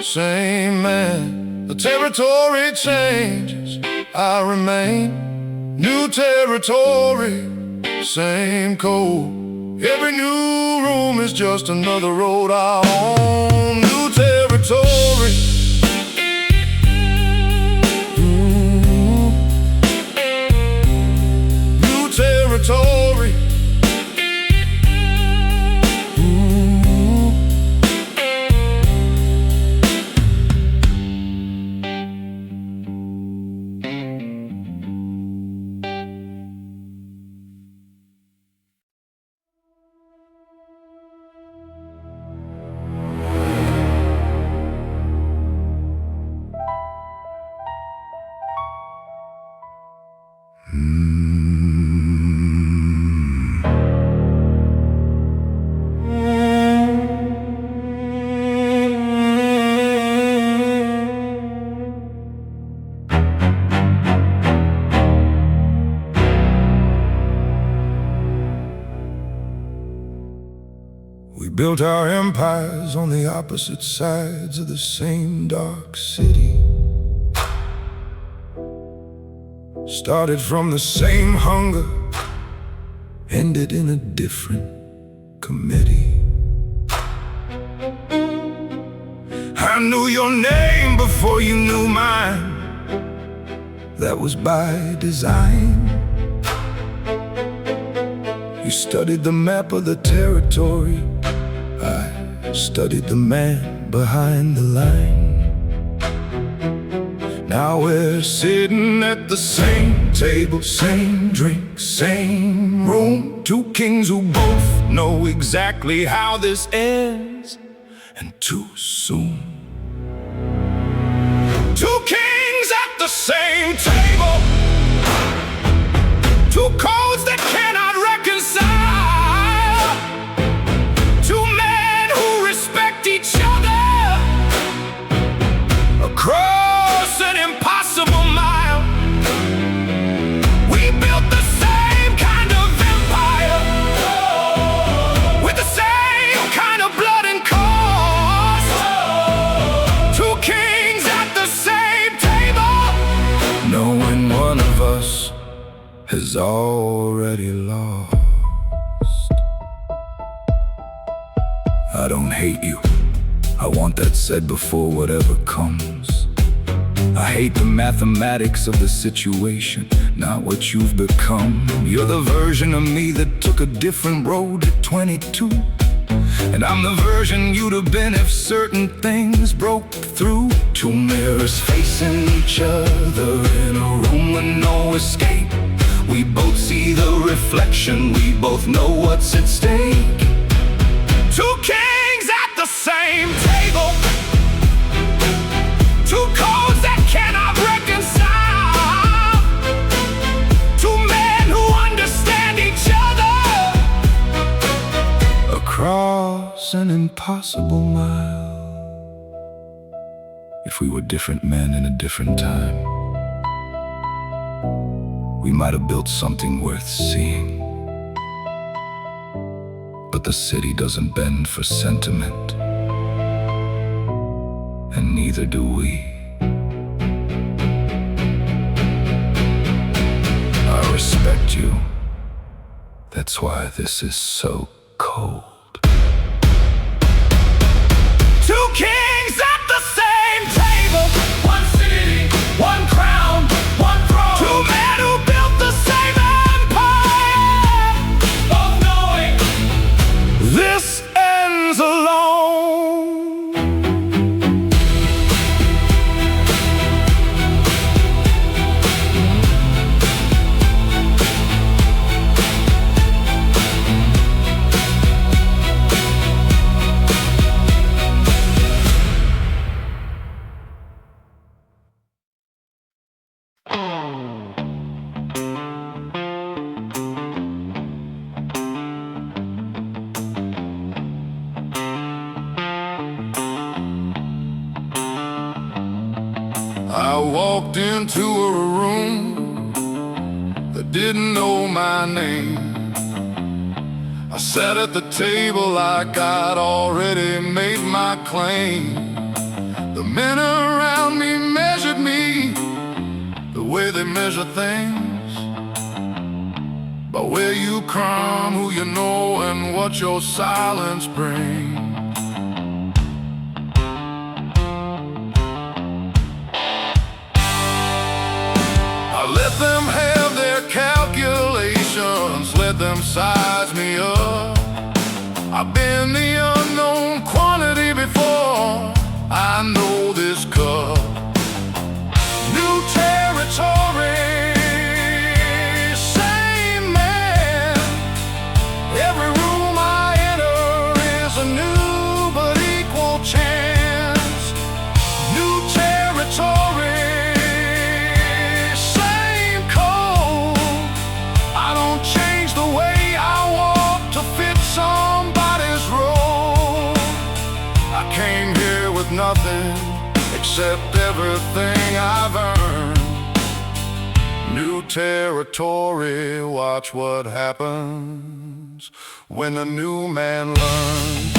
same man. The territory changes, I remain. New territory, same code. Every new room is just another road I own. New territory, new territory. built our empires on the opposite sides of the same dark city. Started from the same hunger, ended in a different committee. I knew your name before you knew mine. That was by design. You studied the map of the territory. I studied the man behind the line. Now we're sitting at the same table, same drink, same room. Two kings who both know exactly how this ends, and too soon. Two kings at the same table, two codes that cannot reconcile, two men who respect each other across an impossible mile. We built the same kind of empire, with the same kind of blood and cost. Two kings at the same table, knowing one of us has already lost. I don't hate you. I want that said before whatever comes. I hate the mathematics of the situation, not what you've become. You're the version of me that took a different road at 22. And I'm the version you'd have been if certain things broke through. Two mirrors facing each other in a room with no escape. We both see the reflection, we both know what's at stake. Two kings at the same table, two codes that cannot reconcile, two men who understand each other across an impossible mile. If we were different men in a different time, we might have built something worth seeing. But the city doesn't bend for sentiment, and neither do we. I respect you. That's why this is so cold. Two kings at the same table, one city, one crown, one throne. Two men who built the same empire, both knowing this ends alone. I walked into a room that didn't know my name. I sat at the table like I'd already made my claim. The men around me measured me the way they measure things, by where you come, who you know, and what your silence brings. Let them have their calculations, let them size me up. I've been the unknown quantity before, I know this cup. New territory, same man. Every room I enter is a new but equal chance. New territory, nothing except everything I've earned. New territory, watch what happens. lessons when a new man learns.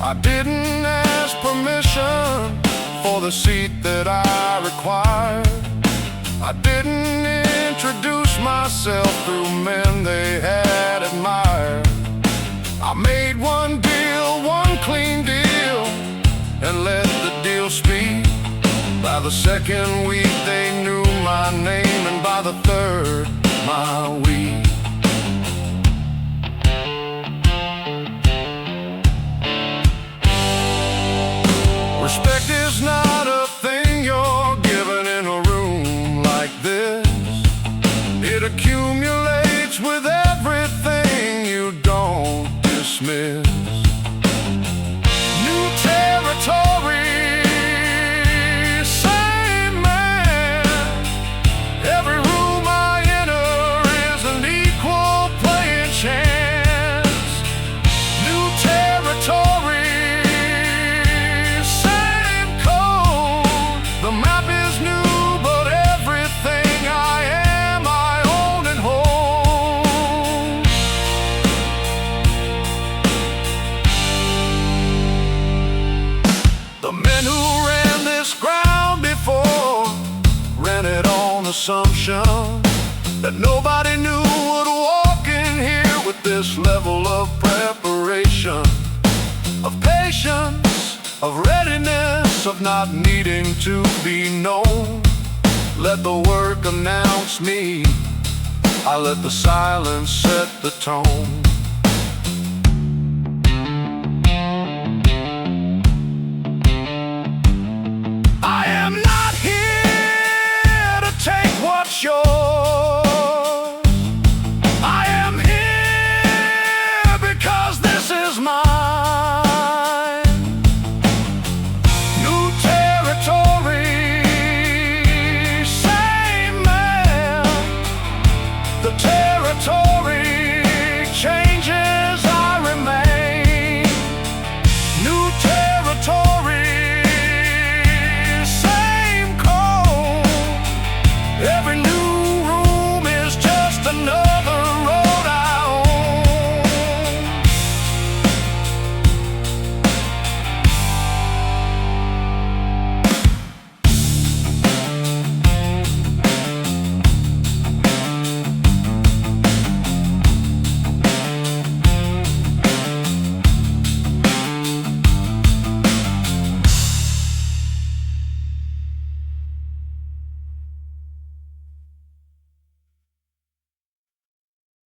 I didn't ask permission for the seat that I required. I didn't introduce myself through men they had admired. I made one deal, one clean deal, and let the deal speak. By the second week they knew my name, and by the third, my week. Respect is not a thing you're given in a room like this. It accumulates with everything you don't dismiss. New territory, same man. Every room I enter is an equal playing chance. New territory, same code. The map is new, but everything I am, I own and hold. The men who ran this ground before ran it on assumption that nobody new would walk in here with this level of preparation, of patience, of readiness, of not needing to be known. Let the work announce me, I let the silence set the tone.